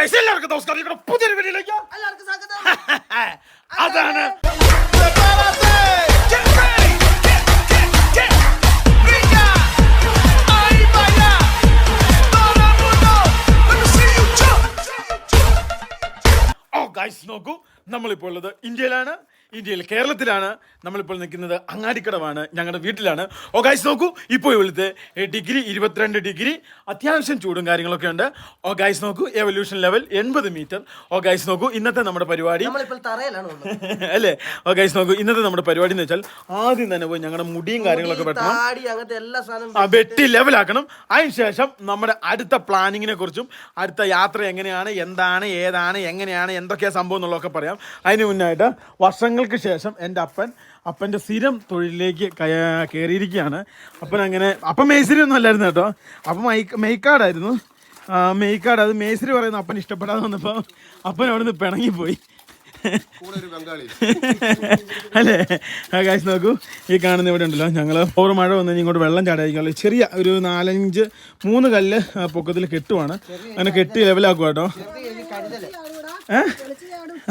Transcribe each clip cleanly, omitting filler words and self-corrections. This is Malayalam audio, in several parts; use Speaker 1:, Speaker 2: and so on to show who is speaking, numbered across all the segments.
Speaker 1: എല്ലാവർക്കും നമസ്കാരം. പുതിയൊരു വീഡിയോയിലേക്ക് അതാണ് നോക്കൂ, നമ്മളിപ്പോൾ ഉള്ളത് ഇന്ത്യയിലാണ്. കേരളത്തിലാണ്. നമ്മളിപ്പോൾ നിൽക്കുന്നത് അങ്ങാടിക്കടവാണ്, ഞങ്ങളുടെ വീട്ടിലാണ്. ഗൈസ് നോക്കൂ, ഇപ്പോൾ ഇവിടുത്തെ ഡിഗ്രി 22 ഡിഗ്രി, അത്യാവശ്യം ചൂടും കാര്യങ്ങളൊക്കെ ഉണ്ട്. ഗൈസ് നോക്കൂ, എവല്യൂഷൻ ലെവൽ 80 മീറ്റർ. ഗൈസ് നോക്കൂ, ഇന്നത്തെ നമ്മുടെ പരിപാടി അല്ലേ? ഗൈസ് നോക്കൂ, ഇന്നത്തെ നമ്മുടെ പരിപാടി എന്ന് വെച്ചാൽ ആദ്യം തന്നെ പോയി ഞങ്ങളുടെ മുടിയും കാര്യങ്ങളൊക്കെ വെട്ടണം, വെട്ടി ലെവലാക്കണം. അതിനുശേഷം നമ്മുടെ അടുത്ത പ്ലാനിങ്ങിനെ കുറിച്ചും അടുത്ത യാത്ര എങ്ങനെയാണ്, എന്താണ്, ഏതാണ്, എങ്ങനെയാണ്, എന്തൊക്കെയാണ് സംഭവം എന്നുള്ളതൊക്കെ പറയാം. അതിന് മുന്നായിട്ട് വർഷങ്ങൾക്ക് ശേഷം എൻ്റെ അപ്പൻ്റെ സ്ഥിരം തൊഴിലിലേക്ക് കയറിയിരിക്കുകയാണ്. അപ്പം മേസ്തിരി ഒന്നും അല്ലായിരുന്നു കേട്ടോ. അപ്പം മെയ്ക്കാടായിരുന്നു. മെയ്ക്കാട് അത് മേസ്തിരി പറയുന്ന അപ്പൻ ഇഷ്ടപ്പെടാതെ വന്നപ്പോൾ അപ്പൻ അവിടെ നിന്ന് പിണങ്ങിപ്പോയി അല്ലേ? കാശ് നോക്കൂ, ഈ കാണുന്ന ഇവിടെ ഉണ്ടല്ലോ, ഞങ്ങൾ ഓരോ മഴ വന്നു ഇങ്ങോട്ട് വെള്ളം ചാടായിരിക്കും. ചെറിയ ഒരു 4-3 കല്ല് പൊക്കത്തിൽ കെട്ടുവാണ്. അങ്ങനെ കെട്ടി ലെവലാക്കുക കേട്ടോ.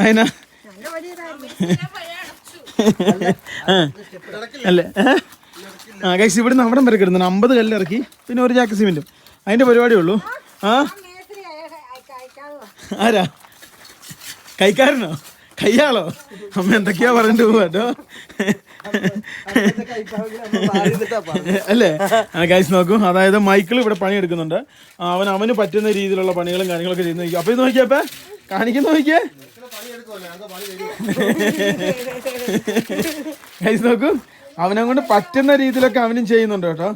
Speaker 1: അതിനാ അല്ലേ? ഗൈസ് ഇവിടുന്ന് അവിടം വരെ കിടന്നു 50 കല്ല് ഇറക്കി, പിന്നെ ഒരു ചാക്ക് സിമെന്റും. അതിന്റെ പരിപാടിയേ ഉള്ളൂ. ആരാ കൈക്കാരനോ? കയ്യാളോ? അമ്മ എന്തൊക്കെയാ പറഞ്ഞിട്ട് പോവാ കേട്ടോ അല്ലേ? ഗൈസ് നോക്കൂ, അതായത് മൈക്കിൾ ഇവിടെ പണിയെടുക്കുന്നുണ്ട്. അവന് പറ്റുന്ന രീതിയിലുള്ള പണികളും കാര്യങ്ങളൊക്കെ ചെയ്യുന്ന. അപ്പൊ ഇത് നോക്കിയപ്പ കാണിക്കുന്ന നോക്കിയേ ഗൈസ് നോക്കൂ, അവനെ കൊണ്ട് പറ്റുന്ന രീതിയിലൊക്കെ അവനും ചെയ്യുന്നുണ്ട് കേട്ടോ.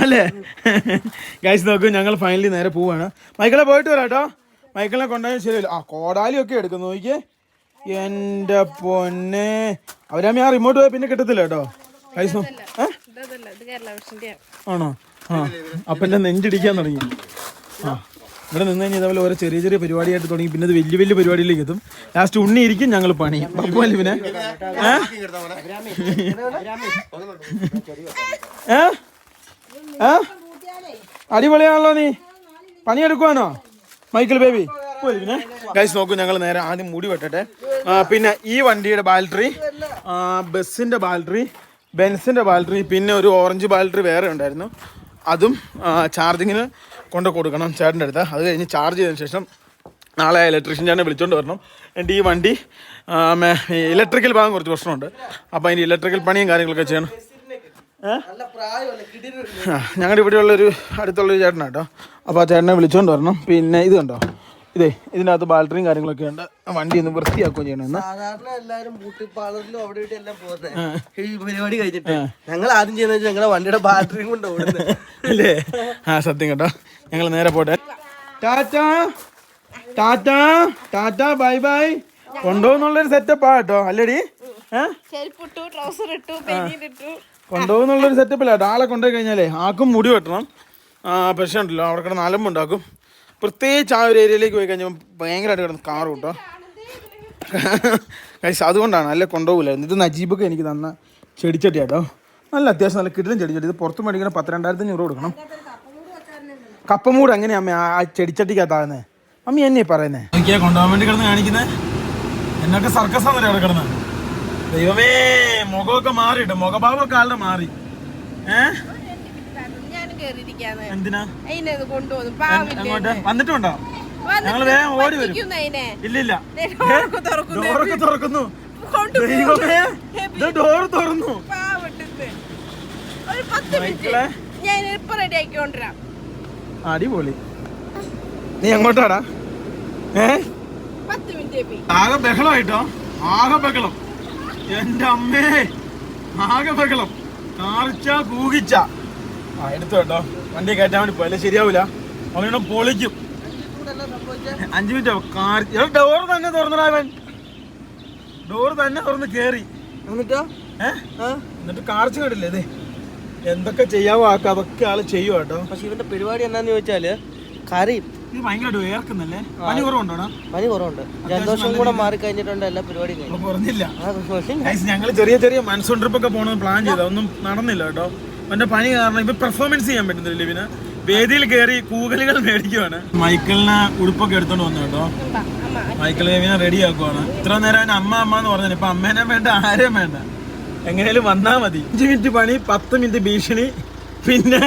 Speaker 1: അല്ലേ? ഗൈസ് നോക്കൂ, ഞങ്ങൾ ഫൈനലി നേരെ പോവാണ്. മൈക്കിളെ പോയിട്ട് വരാം കേട്ടോ. മൈക്കിളിനെ കൊണ്ടുപോയാൽ ശരിയല്ലോ. കോടാലിയൊക്കെ എടുക്കുന്നു നോക്കിയേ. എൻ്റെ പൊന്നെ, അവരമ്മ ആ റിമോട്ട് പോയാൽ പിന്നെ കിട്ടത്തില്ല കേട്ടോ. ഗൈസ് ആണോ? അപ്പൻ്റെ നെഞ്ചിടിക്കാൻ തുടങ്ങി. ഇവിടെ നിന്ന് കഴിഞ്ഞാൽ ഇതേപോലെ ഓരോ ചെറിയ ചെറിയ പരിപാടിയായിട്ട് തുടങ്ങി, പിന്നെ അത് വലിയ വലിയ പരിപാടിയിലേക്ക് എത്തും. ലാസ്റ്റ് ഉണ്ണി ഇരിക്കും, ഞങ്ങൾ പണിയും. പിന്നെ അടിപൊളിയാണല്ലോ. നീ പണിയെടുക്കുവാണോ മൈക്കിൾ ബേബി? പിന്നെ ഗൈസ് നോക്കൂ, ഞങ്ങൾ നേരെ ആദ്യം മുടി വെട്ടട്ടെ. പിന്നെ ഈ വണ്ടിയുടെ ബാറ്ററി, ബസ്സിൻ്റെ ബാറ്ററി, ബെൻസിൻ്റെ ബാറ്ററി, പിന്നെ ഒരു ഓറഞ്ച് ബാറ്ററി വേറെ ഉണ്ടായിരുന്നു. അതും ചാർജിങ്ങിന് കൊണ്ട് കൊടുക്കണം ചേട്ടൻ്റെ അടുത്ത്. അത് കഴിഞ്ഞ് ചാർജ് ചെയ്തതിന് ശേഷം നാളെ ഇലക്ട്രീഷ്യൻ ചേട്ടനെ വിളിച്ചുകൊണ്ട് വരണം. എൻ്റെ ഈ വണ്ടി ഇലക്ട്രിക്കൽ ഭാഗം കുറച്ച് പ്രശ്നമുണ്ട്. അപ്പോൾ അതിൻ്റെ ഇലക്ട്രിക്കൽ പണിയും കാര്യങ്ങളൊക്കെ ചെയ്യണം. ഞങ്ങളുടെ ഇവിടെയുള്ളൊരു അടുത്തുള്ളൊരു ചേട്ടനാണ് കേട്ടോ. അപ്പോൾ ആ ചേട്ടനെ വിളിച്ചുകൊണ്ട് വരണം. പിന്നെ ഇത് കണ്ടോ, ഇതിനകത്ത് ബാറ്ററിയും കാര്യങ്ങളൊക്കെ ഉണ്ട്. വണ്ടി ഒന്ന് വൃത്തിയാക്കുകയും ചെയ്യണം.
Speaker 2: സാധാരണ എല്ലാവരും ബ്യൂട്ടി പാർലറിലും അവിടെ ഇവിടെ എല്ലാം പോകുന്നത് ഈ പരിപാടി കഴിഞ്ഞിട്ട് ഞങ്ങൾ ആദ്യം ചെയ്യുന്ന വെച്ചാൽ ഞങ്ങളുടെ വണ്ടിയുടെ ബാറ്ററിയും കൊണ്ട് ഓടുന്നത്
Speaker 1: അല്ലേ? സത്യം കേട്ടോ. ഞങ്ങൾ നേരെ പോട്ടെ. Tata tata tata bye bye. കൊണ്ടുപോകുന്നുള്ളൊരു സെറ്റപ്പാ കേട്ടോ. അല്ലേടി? കൊണ്ടുപോകുന്നുള്ളൊരു സെറ്റപ്പില്ല കേട്ടോ. ആളെ കൊണ്ടുപോയി കഴിഞ്ഞാലേ ആക്കും മുടി വെട്ടണം. പക്ഷേ ഉണ്ടല്ലോ, അവിടെ കിടന്ന് അലമ്പുണ്ടാക്കും. പ്രത്യേകിച്ച് ആ ഒരു ഏരിയയിലേക്ക് പോയി കഴിഞ്ഞാൽ ഭയങ്കരമായിട്ട് കിടന്ന് കാറ് കൂട്ടോ. അതുകൊണ്ടാണ് അല്ലേ കൊണ്ടുപോകില്ലായിരുന്നു. ഇത് നജീബൊക്കെ എനിക്ക് തന്ന ചെടിച്ചട്ടി കേട്ടോ. നല്ല അത്യാവശ്യം നല്ല കിടിലൻ ചെടിച്ചട്ടി. ഇത് പുറത്ത് മേടിക്കണം 10,000-2,500 കൊടുക്കണം. കപ്പമൂട് എങ്ങനെയാ അമ്മ ആ ചെടിച്ചട്ടിക്കകത്താകുന്നത്? അമ്മ എന്നെ പറയുന്നേ നോക്കിയാ കൊണ്ടുപോകാൻ വേണ്ടി കിടന്ന് കാണിക്കുന്നത്. എന്നൊക്കെ സർക്കസ് ആണല്ലേ അവിടെ കിടന്ന്. ദൈവമേ, മുഖമൊക്കെ മാറിയിട്ട് മുഖഭാവമൊക്കെ ആളുടെ മാറി. എന്തിനാ വന്നിട്ടുണ്ടോ? ഞങ്ങള് വേഗം ഓടി വരും. ഇല്ലില്ല, ഡോറൊക്കെ തുറക്കുന്നു. ദൈവമേ, ഡോർ തുറന്നു. അടിപൊളി. നീ എങ്ങോട്ടാടാ? ആകെ ബഹളമായിട്ടോ, ആകെ ബഹളം. എന്റെ അമ്മേ, ആകെ ബഹളം. കാറിച്ച കൂകിച്ച. എടുത്തു കേട്ടോ. വണ്ടി കയറ്റാൻ വേണ്ടി പോയല്ലേ ശരിയാവൂല. അവനെ പൊളിക്കും. 5 മിനിറ്റ് ഡോർ തന്നെ തുറന്നടാവൻ. ഡോർ തന്നെ തുറന്ന് കേറി. എന്നിട്ട് കാർച്ച് കണ്ടില്ലേ? ഇത് എന്തൊക്കെ ചെയ്യാവോ ആക്കാം അതൊക്കെ ആള് ചെയ്യും കേട്ടോ.
Speaker 2: പക്ഷെ ഇവന്റെ പരിപാടി എന്താന്ന് ചോദിച്ചാല് കരയും.
Speaker 1: ഇത് ഭയങ്കരമായിട്ട് വേർക്കുന്നല്ലേ? പനി കുറവുണ്ടോ?
Speaker 2: പനി കുറവുണ്ട്. 2 ദിവസം കൂടെ മാറി കഴിഞ്ഞിട്ടുണ്ട് എല്ലാ പരിപാടിയും
Speaker 1: കുറഞ്ഞില്ല. ഞങ്ങൾ ചെറിയ ചെറിയ മൺസൂൺ ട്രിപ്പ് ഒക്കെ പോകണമെന്ന് പ്ലാൻ ചെയ്ത ഒന്നും നടന്നില്ല കേട്ടോ. അവന്റെ പനി കാരണം ഇപ്പൊ പെർഫോമൻസ് ചെയ്യാൻ പറ്റുന്നില്ല ലിവിന്. വേദിയിൽ കയറി കൂകലുകൾ മേടിക്കുവാണ്. മൈക്കിളിന് ഉടുപ്പൊക്കെ എടുത്തോണ്ട് വന്നു കേട്ടോ. മൈക്കിൾ ലിവിനെ റെഡി ആക്കുവാണ്. ഇത്ര നേരം അവന് അമ്മ അമ്മ എന്ന് പറഞ്ഞു. ഇപ്പൊ അമ്മേനെ വേണ്ട, ആരെയും വേണ്ട, എങ്ങനെയാലും വന്നാ മതി. 5 മിനിറ്റ് പണി, 10 മിനിറ്റ് ഭീഷണി, പിന്നെ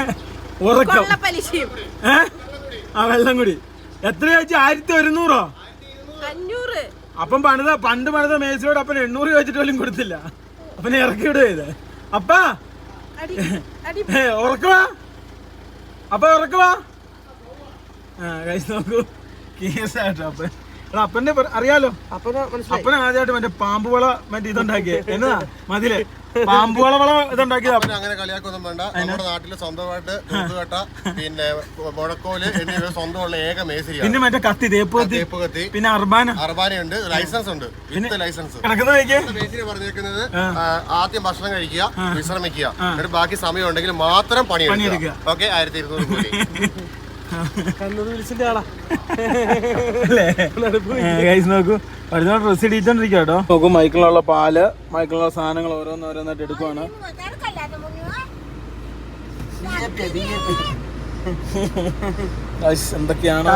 Speaker 1: ഉറക്കം. ആ വെള്ളം കൂടി എത്ര ചോദിച്ചു? 1100. അപ്പം പണ്ട് പണിത മേസിയോട് അപ്പൻ 800 ചോദിച്ചിട്ട് പോലും കൊടുത്തില്ല. അപ്പനെ ഇറക്കി വിടുക ചെയ്ത്. അപ്പാ ഉറക്കുവാ, അപ്പ ഉറക്കുവാ. കഴിച്ച് നോക്കൂ, കേസായിട്ടോ അപ്പൻ. അപ്പന്റെ അറിയാലോ, അപ്പനെ ആദ്യമായിട്ട് മറ്റേ പാമ്പുവള മറ്റേ ഇതുണ്ടാക്കിയേ. എന്നാ മതിലെ പാമ്പുവള ഇതുണ്ടാക്കിയത്.
Speaker 3: അങ്ങനെ കളിയാക്കൊന്നും വേണ്ട. നമ്മുടെ നാട്ടില് സ്വന്തമായിട്ട് തൂത്തുകെട്ട പിന്നെ മുഴക്കോല് എന്നിവ സ്വന്തമുള്ള ഏക മേശരിയാണ്.
Speaker 1: പിന്നെ മറ്റേ കത്തി, തേപ്പ് കത്തി, പിന്നെ
Speaker 3: അർബാനയുണ്ട്, ലൈസൻസ് ഉണ്ട്, വിത്ത് ലൈസൻസ്. മേശരി പറഞ്ഞിരിക്കുന്നത് ആദ്യം ഭക്ഷണം കഴിക്കുക, വിശ്രമിക്കുക, എന്നിട്ട് ബാക്കി സമയം ഉണ്ടെങ്കിൽ മാത്രം പണിയെടുക്കുക. ഓക്കെ, 1200 കൂടി.
Speaker 1: നോക്കൂ, ഡ്രസ് ഇടിച്ചോണ്ടിരിക്കുക കേട്ടോ. നോക്കൂ, മൈക്കിളിനുള്ള പാല്, മൈക്കിളിനുള്ള സാധനങ്ങൾ ഓരോന്നോരോന്നായിട്ട് എടുക്കുവാണ്. എന്തൊക്കെയാണ്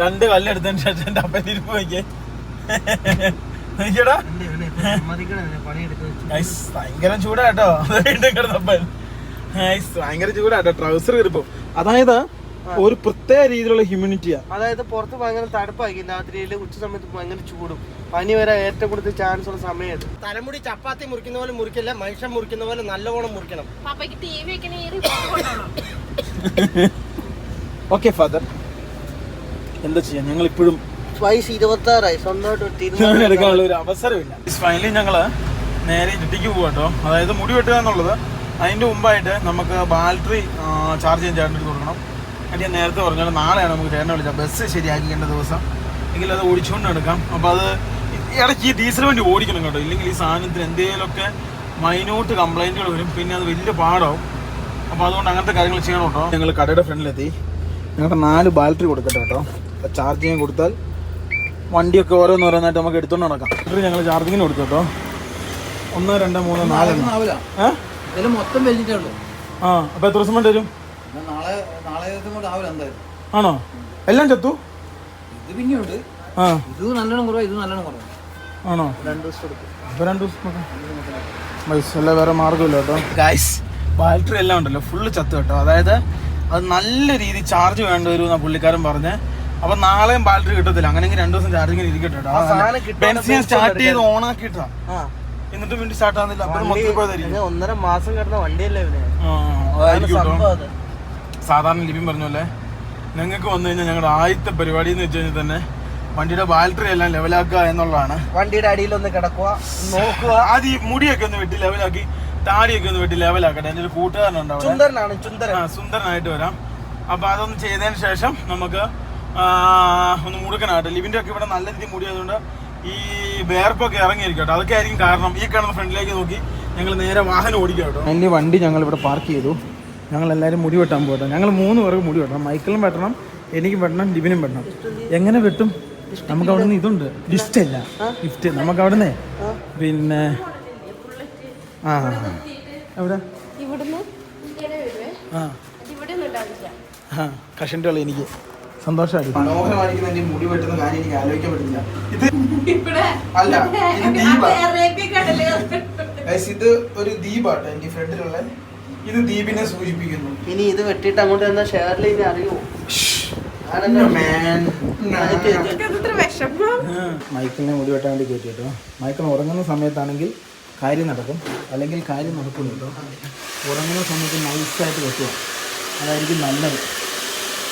Speaker 1: രണ്ട് കല്ലെടുത്തതിന് ശേഷം എന്റെ അപ്പൻ തിരുപ്പ് വയ്ക്കേ. ഭയങ്കര ചൂടാട്ടോ, ഭയങ്കര ചൂടാട്ടോ. ട്രൗസർ കയറിപ്പോ. അതായത് ഒരു പ്രത്യേക രീതിയിലുള്ള ഹ്യൂമിഡിറ്റിയാ.
Speaker 2: അതായത് പുറത്ത് ഭയങ്കര തണുപ്പായിരിക്കും, രാത്രിയിൽ ഉച്ച സമയത്ത് ഭയങ്കര ചൂടും, പനി വരെ ഏറ്റവും കൂടുതൽ ചാൻസ് ഉള്ള സമയത്ത്. തലമുടി ചപ്പാത്തി മുറിക്കുന്ന പോലെ മുറിക്കില്ല, മനുഷ്യൻ മുറിക്കുന്ന പോലെ നല്ലവണ്ണം മുറിക്കണം.
Speaker 1: ഓക്കെ ഫാദർ, എന്താ ചെയ്യാ, ഞങ്ങൾ ഇപ്പോഴും
Speaker 2: വയസ്സ് 26 സ്വന്തമായിട്ട്
Speaker 1: എടുക്കാനുള്ള ഒരു അവസരമില്ല. ഫൈനലി ഞങ്ങള് നേരെ ഇട്ടിക്ക് പോവാട്ടോ. അതായത് മുടി വെട്ടുക എന്നുള്ളത്, അതിന്റെ മുമ്പായിട്ട് നമുക്ക് ബാറ്ററി ചാർജ് ചെയ്യാൻ ചേട്ടൻ എടുത്ത് കൊടുക്കണം. അത് ഞാൻ നേരത്തെ പറഞ്ഞാൽ നാളെയാണ് നമുക്ക് ചേട്ടനെ വിളിച്ചാൽ ബസ് ശരിയാക്കിക്കേണ്ട ദിവസം, എങ്കിൽ അത് ഓടിച്ചുകൊണ്ട് എടുക്കാം. അപ്പോൾ അത് ഇടയ്ക്ക് ഈ ഡീസൽ വണ്ടി ഓടിക്കണം കേട്ടോ, ഇല്ലെങ്കിൽ ഈ സാധനത്തിന് എന്തെങ്കിലുമൊക്കെ മൈന്യൂട്ട് കംപ്ലൈൻറ്റുകൾ വരും, പിന്നെ അത് വലിയ പാടാവും. അപ്പോൾ അതുകൊണ്ട് അങ്ങനത്തെ കാര്യങ്ങൾ ചെയ്യണം കേട്ടോ. ഞങ്ങൾ കടയുടെ ഫ്രണ്ടിലെത്തി. ഞങ്ങൾക്ക് 4 ബാറ്ററി കൊടുക്കട്ടെ കേട്ടോ. ചാർജ് ചെയ്യാൻ കൊടുത്താൽ വണ്ടിയൊക്കെ ഓരോന്നോരോന്നായിട്ട് നമുക്ക് എടുത്തോണ്ട് നടക്കാം. ബാറ്ററി ഞങ്ങൾ ചാർജിങ്ങിന് കൊടുത്തു കേട്ടോ. 1 2 3 4
Speaker 2: മൊത്തം വെച്ചിട്ടേ ഉള്ളൂ.
Speaker 1: ആ, അപ്പോൾ എത്ര ദിവസം വേണ്ടി വരും? ആണോ? എല്ലാം ചത്തു?
Speaker 2: ഇത് പിന്നെയുണ്ട്.
Speaker 1: ആ,
Speaker 2: ഇത് നല്ലോണം കുറവാ, ഇത് നല്ലോണം കുറവാ.
Speaker 1: ആണോ?
Speaker 2: 2 ദിവസം എടുക്കും.
Speaker 1: അപ്പോൾ 2 ദിവസം അല്ല, വേറെ മാർഗ്ഗമില്ല കേട്ടോ. ഗൈസ്, ബാറ്ററി എല്ലാം ഉണ്ടല്ലോ ഫുള്ള് ചത്തു കേട്ടോ. അതായത് അത് നല്ല രീതിയിൽ ചാർജ് വേണ്ടി വരും എന്നാണ് പുള്ളിക്കാരൻ പറഞ്ഞ്. അപ്പൊ നാളെയും ബാറ്ററി കിട്ടത്തില്ല. അങ്ങനെയെങ്കിൽ 2 ദിവസം ചാർജിങ്ങിന് ഇരിക്കട്ടെ കേട്ടോ. ബെൻസിൻ സ്റ്റാർട്ട് ചെയ്ത് ഓൺ ആക്കിയിട്ടാ, എന്നിട്ട് വേണ്ടി സ്റ്റാർട്ട് ആകുന്നില്ല. അപ്പൊ
Speaker 2: 1.5 മാസം കിടന്ന വണ്ടിയല്ലേ ഇവന്.
Speaker 1: സാധാരണ ലിപിൻ പറഞ്ഞല്ലേ, ഞങ്ങൾക്ക് വന്നു കഴിഞ്ഞാൽ ഞങ്ങളുടെ ആദ്യത്തെ പരിപാടി എന്ന് വെച്ച് കഴിഞ്ഞാൽ തന്നെ വണ്ടിയുടെ ബാറ്ററി എല്ലാം ലെവലാക്കുക എന്നുള്ളതാണ്.
Speaker 2: വണ്ടിയുടെ അടിയിൽ ഒന്ന് കിടക്കുക, നോക്കുക.
Speaker 1: ആദ്യം ഈ മുടിയൊക്കെ ഒന്ന് വെട്ടി ലെവലാക്കി, താടിയൊക്കെ ഒന്ന് വെട്ടി ലെവലാക്കട്ടെ. എൻ്റെ ഒരു കൂട്ടുകാരനുണ്ടാവും, സുന്ദരനായിട്ട് വരാം. അപ്പൊ അതൊന്ന് ചെയ്തതിന് ശേഷം നമുക്ക് ഒന്ന് മുടുക്കനാട്ടെ. ലിവിൻ്റെ ഒക്കെ ഇവിടെ നല്ല രീതിയിൽ മുടിയായതുകൊണ്ട് ഈ വേർപ്പൊക്കെ ഇറങ്ങിയിരിക്കട്ടെ. അതൊക്കെ ആയിരിക്കും കാരണം. ഈ കാണുന്ന ഫ്രണ്ടിലേക്ക് നോക്കി ഞങ്ങൾ നേരെ വാഹനം ഓടിക്കാം കേട്ടോ. എൻ്റെ വണ്ടി ഞങ്ങൾ ഇവിടെ പാർക്ക് ചെയ്തു. ഞങ്ങൾ എല്ലാവരും മുടി വെട്ടാൻ പോകട്ടെ. ഞങ്ങൾ 3 പേർക്ക് മുടി വെട്ടണം. മൈക്കിളും വെട്ടണം, എനിക്കും വെട്ടണം, ലിവിനും വെട്ടണം. എങ്ങനെ വെട്ടും? നമുക്ക് അവിടെ നിന്ന് ഇതുണ്ട്, ഗിഫ്റ്റ് അല്ല, ഗിഫ്റ്റ് നമുക്ക് അവിടെ നിന്ന് പിന്നെ എവിടെ കഷൻ്റെ ഉള്ള എനിക്ക് സന്തോഷമായി. മനോഹരമായിരിക്കുന്ന എൻ്റെ മുടി വെട്ടുന്ന കാര്യം എനിക്ക് ആലോചിക്കാൻ പറ്റില്ല. ഇത് അല്ല, ഇത് ഒരു ദീപാട്ടോ എൻ്റെ ഫ്രണ്ടിലുള്ള. ഇത് ദീപിനെ സൂചിപ്പിക്കുന്നു.
Speaker 2: ഇനി ഇത് വെട്ടിട്ട് അങ്ങോട്ട് തന്ന ഷെയറിൽ ഇനി അറിയുമോ?
Speaker 1: മൈക്കിളിനെ മുടി വെട്ടാൻ വേണ്ടി കയറ്റി കേട്ടോ. മൈക്കിൾ ഉറങ്ങുന്ന സമയത്താണെങ്കിൽ കാര്യം നടക്കും, അല്ലെങ്കിൽ കാര്യം നടക്കില്ല കേട്ടോ. ഉറങ്ങുന്ന സമയത്ത് നൈസായിട്ട് വെട്ടുക, അതായിരിക്കും നല്ലത്.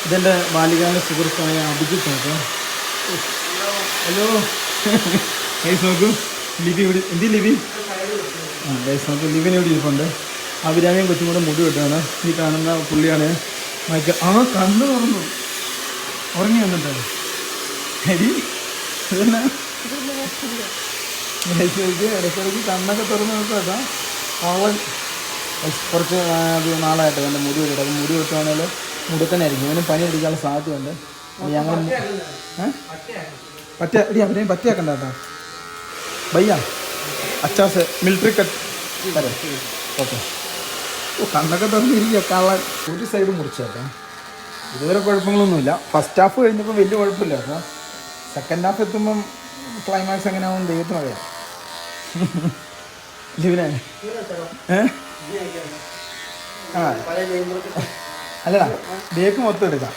Speaker 1: ഇതെൻ്റെ ബാലികാല സുഹൃത്തായ അഭിജിത്ത് കേട്ടോ. ഹലോ ഗൈസ്, നോക്കൂ ലിവി ഇവിടെ. എന്തി ലിവി? ഗൈസ് നോക്കൂ, ലിവിനെ ഇവിടെ ഇരിപ്പുണ്ട്. അഭിരാമിയും കൊച്ചും കൂടെ മുടി വെട്ടാണ്. ഈ കാണുന്ന പുള്ളിയാണ് മൈക്കിൾ. കണ്ണു തുറന്നു ഉറങ്ങി വന്നിട്ടാണ്. ശരി, ഇതെന്നാ ഇടയ്ക്കിടയ്ക്ക് കണ്ണൊക്കെ തുറന്ന് നോക്കാം. അവൻ കുറച്ച് നാളായിട്ട് എൻ്റെ മുടി വെട്ടിട്ട്. അപ്പം മുടി വെട്ടുവാണെങ്കിൽ മുടുക്കനായിരിക്കും. ഇവനും പനി അടിക്കാനുള്ള സാധ്യതയുണ്ട്.
Speaker 4: ഞങ്ങൾ പറ്റ എടി അവരെയും പറ്റയാക്കണ്ട കേട്ടോ ഭയ്യ അച്ചാസ് മിലിറ്ററി കട്ട് അതെ ഓക്കെ ഓ കണ്ണൊക്കെ തുറന്നിരിക്കുക കള്ളൻ ഒരു സൈഡ് മുറിച്ചേട്ടോ ഇതുവരെ കുഴപ്പങ്ങളൊന്നുമില്ല ഫസ്റ്റ് ഹാഫ് കഴിഞ്ഞപ്പോൾ വലിയ കുഴപ്പമില്ല കേട്ടോ സെക്കൻഡ് ഹാഫ് എത്തുമ്പം ക്ലൈമാക്സ് എങ്ങനെയാവും ദൈവത്തിന് അറിയാം ലിവിനെ ആ അല്ലടാ ബേക്ക് മൊത്തം എടുക്കാം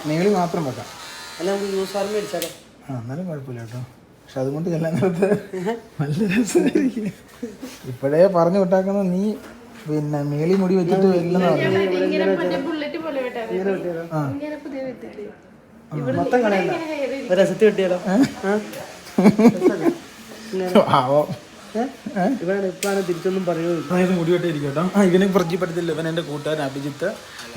Speaker 4: മേളി മാത്രം വെക്കാം
Speaker 2: അല്ല നമുക്ക് യൂസ് ആർമി അടിച്ചാലോ
Speaker 4: ആ എന്നാലും കുഴപ്പമില്ല കേട്ടോ പക്ഷെ അതുകൊണ്ട് ചെല്ലാൻ നേരത്ത് നല്ല രസമായിരിക്കും ഇപ്പോഴേ പറഞ്ഞു വിട്ടാക്കുന്ന നീ പിന്നെ മേളി മുടി വെച്ചിട്ട് വരില്ലെന്ന്
Speaker 2: മൊത്തം കളയണ്ട ഒരു രസത്തി കിട്ടിയാലോ
Speaker 4: ആവോ
Speaker 2: ഇവനാണ് ഇപ്പോഴാണ് തിരിച്ചൊന്നും പറയുന്നത്
Speaker 4: അതായത് മുടി വെട്ടിയിരിക്കും കേട്ടോ ആ ഇവനെ പരിചയപ്പെടുത്തില്ല ഇവൻ എൻ്റെ കൂട്ടുകാരൻ അഭിജിത്ത്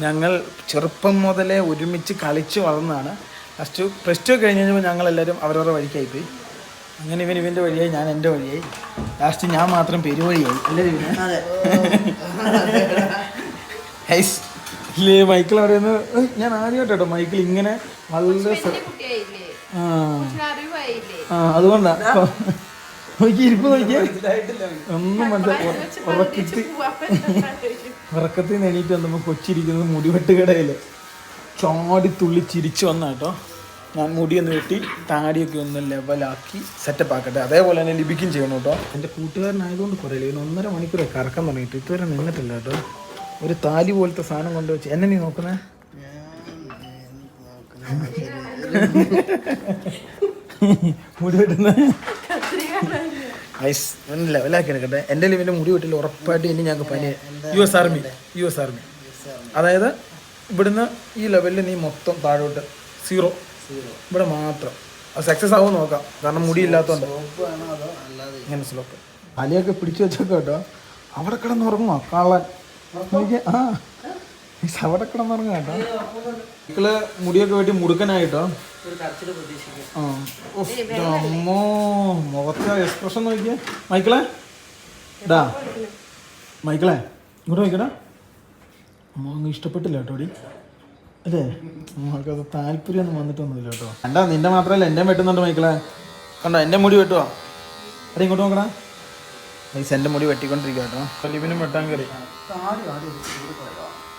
Speaker 4: ഞങ്ങൾ ചെറുപ്പം മുതലേ ഒരുമിച്ച് കളിച്ച് വളർന്നതാണ് പ്ലസ് ടു കഴിഞ്ഞ് കഴിഞ്ഞപ്പോൾ ഞങ്ങളെല്ലാവരും അവരവരുടെ വഴിക്കായിപ്പോയി അങ്ങനെ ഇവൻ്റെ വഴിയായി ഞാൻ എൻ്റെ വഴിയായി ലാസ്റ്റ് ഞാൻ മാത്രം പെരുവഴിയായി അല്ലേ ഹൈസ് ഇല്ലേ മൈക്കിൾ പറയുന്നത് ഞാൻ ആദ്യമായിട്ട് കേട്ടോ മൈക്കിൾ ഇങ്ങനെ വളരെ ആ അതുകൊണ്ടാണ് നോക്കി ഇരിപ്പ് നോക്കിയേ ഒന്നും ഉറക്കത്തിൽ നിന്ന് എണീറ്റ് വന്നപ്പോൾ കൊച്ചിരിക്കുന്നത് മുടിവെട്ടുകടയിൽ ചാടി തുള്ളി ചിരിച്ചു വന്ന കേട്ടോ ഞാൻ മുടിയൊന്ന് വെട്ടി താടിയൊക്കെ ഒന്ന് ലെവലാക്കി സെറ്റപ്പ് ആക്കട്ടെ അതേപോലെ തന്നെ ലിപിക്കും ചെയ്യണം കേട്ടോ എൻ്റെ കൂട്ടുകാരനായതുകൊണ്ട് കുറേ 1.5 മണിക്കൂറെ കറക്കം തുടങ്ങിയിട്ട് ഇതുവരെ നിന്നിട്ടില്ല കേട്ടോ ഒരു താലി പോലത്തെ സാധനം കൊണ്ടുവച്ച് എന്നെ നീ നോക്കുന്നേ മുടി വെട്ടുന്ന ഐസ് ഒന്ന് ലെവലാക്കി എടുക്കട്ടെ എൻ്റെ ലിവിൻ്റെ മുടി വെട്ടില്ല ഉറപ്പായിട്ട് ഇനി ഞങ്ങൾക്ക് പനി US ആർമി അതായത് ഇവിടുന്ന് ഈ ലെവലിൽ നീ മൊത്തം താഴോട്ട് 0 ഇവിടെ മാത്രം അത് സക്സസ് ആവുമെന്ന് നോക്കാം കാരണം മുടി ഇല്ലാത്തതുകൊണ്ട് ഇങ്ങനെ സ്ലോപ്പ് അലിയൊക്കെ പിടിച്ചു വെച്ചൊക്കെ കേട്ടോ അവിടെ കിടന്നുറങ്ങുമോ കള്ളൻ ആ അവിടെ കിടന്നുറങ്ങുക കേട്ടോ മക്കള് മുടിയൊക്കെ വെട്ടി മുടുക്കനായിട്ടോ അമ്മോ മുഖത്തെ എക്സ്പ്രഷൻ നോക്കിയേ മൈക്കിളെ ഡാ മൈക്കിളെ ഇങ്ങോട്ട് നോക്കടാ അമ്മ അങ്ങ് ഇഷ്ടപ്പെട്ടില്ല കേട്ടോ ഡി അല്ലേ നമുക്കത് താല്പര്യമൊന്നും വന്നിട്ടൊന്നുമില്ല കേട്ടോ കണ്ടാ നിന്റെ മാത്രമല്ല എൻ്റെ വെട്ടുന്നുണ്ട് മൈക്കിളെ കണ്ടോ എൻ്റെ മുടി വെട്ടുവാ അവിടെ ഇങ്ങോട്ട് നോക്കടാ പൈസ എൻ്റെ മുടി വെട്ടിക്കൊണ്ടിരിക്കുക കേട്ടോ ലിവിനും വെട്ടാൻ കയറി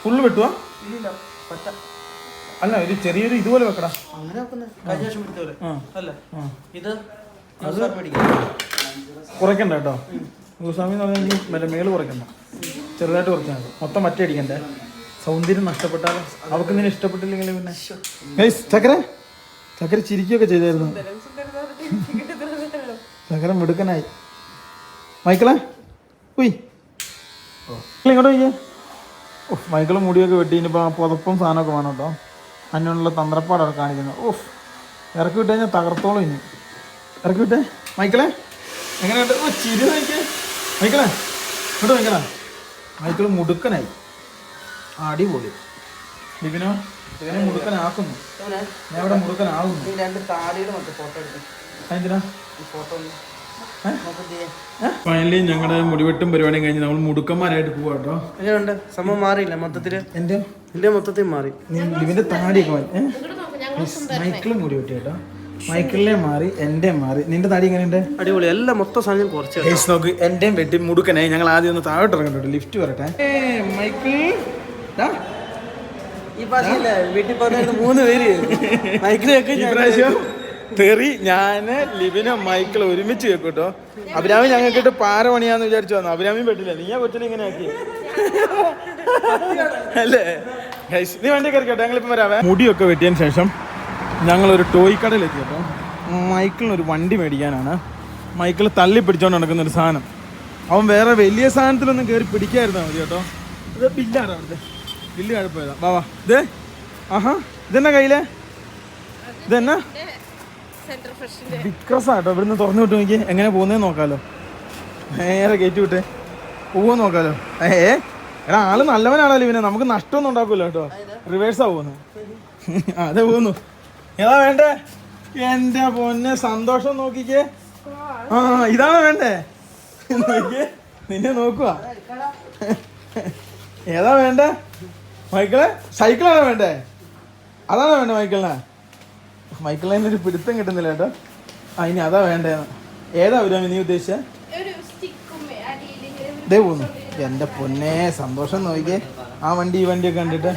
Speaker 4: ഫുള്ള് വെട്ടുവാ അല്ല ഒരു ചെറിയൊരു ഇതുപോലെ വെക്കടാ കുറയ്ക്കണ്ട കേട്ടോ ഗുസ്വാമി എന്ന് പറഞ്ഞാൽ മറ്റേ മേള് കുറയ്ക്കണ്ട ചെറുതായിട്ട് കുറച്ചാൽ മതി മൊത്തം മറ്റേ അടിക്കണ്ടേ സൗന്ദര്യം നഷ്ടപ്പെട്ടാൽ അവർക്ക് നിന്നെ ഇഷ്ടപ്പെട്ടില്ലെങ്കിൽ പിന്നെ ചക്കര ചിരിക്കുകയൊക്കെ ചെയ്തായിരുന്നു ചക്കര മിടുക്കനായി മൈക്കിളെ ഉയ് ഇങ്ങോട്ട് പോയിക്കേ മൈക്കിള് മുടിയൊക്കെ വെട്ടി ഇനിയിപ്പോൾ ആ പുതപ്പും സാധനമൊക്കെ വേണം കേട്ടോ അതിനുള്ള തന്ത്രപ്പാടൊക്കെ കാണിക്കുന്നത് ഇറക്കി വിട്ട് കഴിഞ്ഞാൽ തകർത്തോളം ഇനി ഇറക്കി വിട്ടേ മൈക്കിളെ എങ്ങനെയുണ്ട് ചിരി നോക്കിയേ മൈക്കിളെ ഇങ്ങോട്ട് മൈക്കിളെ മൈക്കിള് മുടുക്കനായി അടിപൊളി ഇവനെ മുടുക്കനാക്കുന്നു ഞാൻ ഇവിടെ മുടുക്കനാകുന്നു അതിനാ ഫൈനലി ഞങ്ങളുടെ മുടിവെട്ടും പരിപാടിയും കഴിഞ്ഞ് നമ്മൾ മുടുക്കന്മാരായിട്ട് പോവാ കേട്ടോ
Speaker 2: എങ്ങനെയുണ്ട് സംഭവം മാറിയില്ല മൊത്തത്തില് എന്റെ മൊത്തത്തിൽ മാറി
Speaker 4: ഇവന്റെ താടിയൊക്കെ മൈക്കിളും മുടി വെട്ടി കേട്ടോ മൈക്കിളിനെ മാറി എൻ്റെ മാറി നിന്റെ താടി എങ്ങനെയുണ്ട്
Speaker 2: അടിപൊളി എല്ലാം മൊത്തം സാധനം കുറച്ച്
Speaker 4: നോക്ക് എന്റെയും വെട്ടി മുടുക്കനായി ഞങ്ങൾ ആദ്യം ഒന്ന് താഴോട്ട് ഇറങ്ങട്ടോ ലിഫ്റ്റ് വരട്ടെ മൈക്കിൾ
Speaker 2: ഈ ഭാഷയില്ല വീട്ടിൽ പറഞ്ഞായിരുന്നു 3 പേര് മൈക്കിളൊക്കെ
Speaker 4: പ്രാവശ്യം തെറി ഞാന് ലിബിനും മൈക്കിൾ ഒരുമിച്ച് കേട്ടോ അഭിരാമി ഞങ്ങൾക്കിട്ട് പാര പണിയാന്ന് വിചാരിച്ചു വന്നു അഭിരാമിയും പറ്റില്ല നീയാ കൊച്ചിൽ ഇങ്ങനെ ആക്കി അല്ലേ നീ വണ്ടി കയറിക്കോട്ടെ ഞങ്ങളിപ്പം വരാവേ മുടിയൊക്കെ വെട്ടിയതിന് ശേഷം ഞങ്ങളൊരു ടോയ് കടയിലെത്തി കേട്ടോ മൈക്കിളിനൊരു വണ്ടി മേടിക്കാനാണ് മൈക്കിൾ തള്ളി പിടിച്ചോണ്ട് നടക്കുന്ന ഒരു സാധനം അവൻ വേറെ വലിയ സാധനത്തിലൊന്നും കയറി പിടിക്കാതിരുന്നാൽ മതി കേട്ടോ ഇത് ബില്ലാണ് അവിടുത്തെ ബില്ല് കുഴപ്പമില്ല വാ ഇതേ ആഹാ ഇതെന്നാ കയ്യിലേ ഇതെന്നാ വിക്രസാട്ടോ ഇവിടുന്ന് തുറന്നു വിട്ട് നോക്കി എങ്ങനെ പോകുന്നതെന്ന് നോക്കാലോ നേരെ കയറ്റി വിട്ടേ പോവോ നോക്കാലോ എടാ ആള് നല്ലവനാണല്ലോ ഇവനെ നമുക്ക് നഷ്ടമൊന്നും ഉണ്ടാക്കൂല്ലോ കേട്ടോ റിവേഴ്സാ പോകുന്നു അതെ പോകുന്നു ഏതാ വേണ്ടേ എൻ്റെ പൊന്നെ സന്തോഷം നോക്കിക്കേ ആ ഇതാണോ വേണ്ടേ നോക്കിയേ നിന്നെ നോക്കുക ഏതാ വേണ്ടേ മൈക്കിളെ സൈക്കിളാണോ വേണ്ടേ അതാണോ വേണ്ടേ മൈക്കിളിനെ മൈക്കിളിന് ഒരു പിടുത്തം കിട്ടുന്നില്ല കേട്ടോ. ആ ഇനി അതാ വേണ്ടേന്ന്. ഏതാ അഭിരാമി നീ ഉദ്ദേശിച്ച? ഇതേ പോന്നു. എൻ്റെ പൊന്നെ സന്തോഷം നോക്കിയേ. ആ വണ്ടി ഈ വണ്ടിയൊക്കെ കണ്ടിട്ട്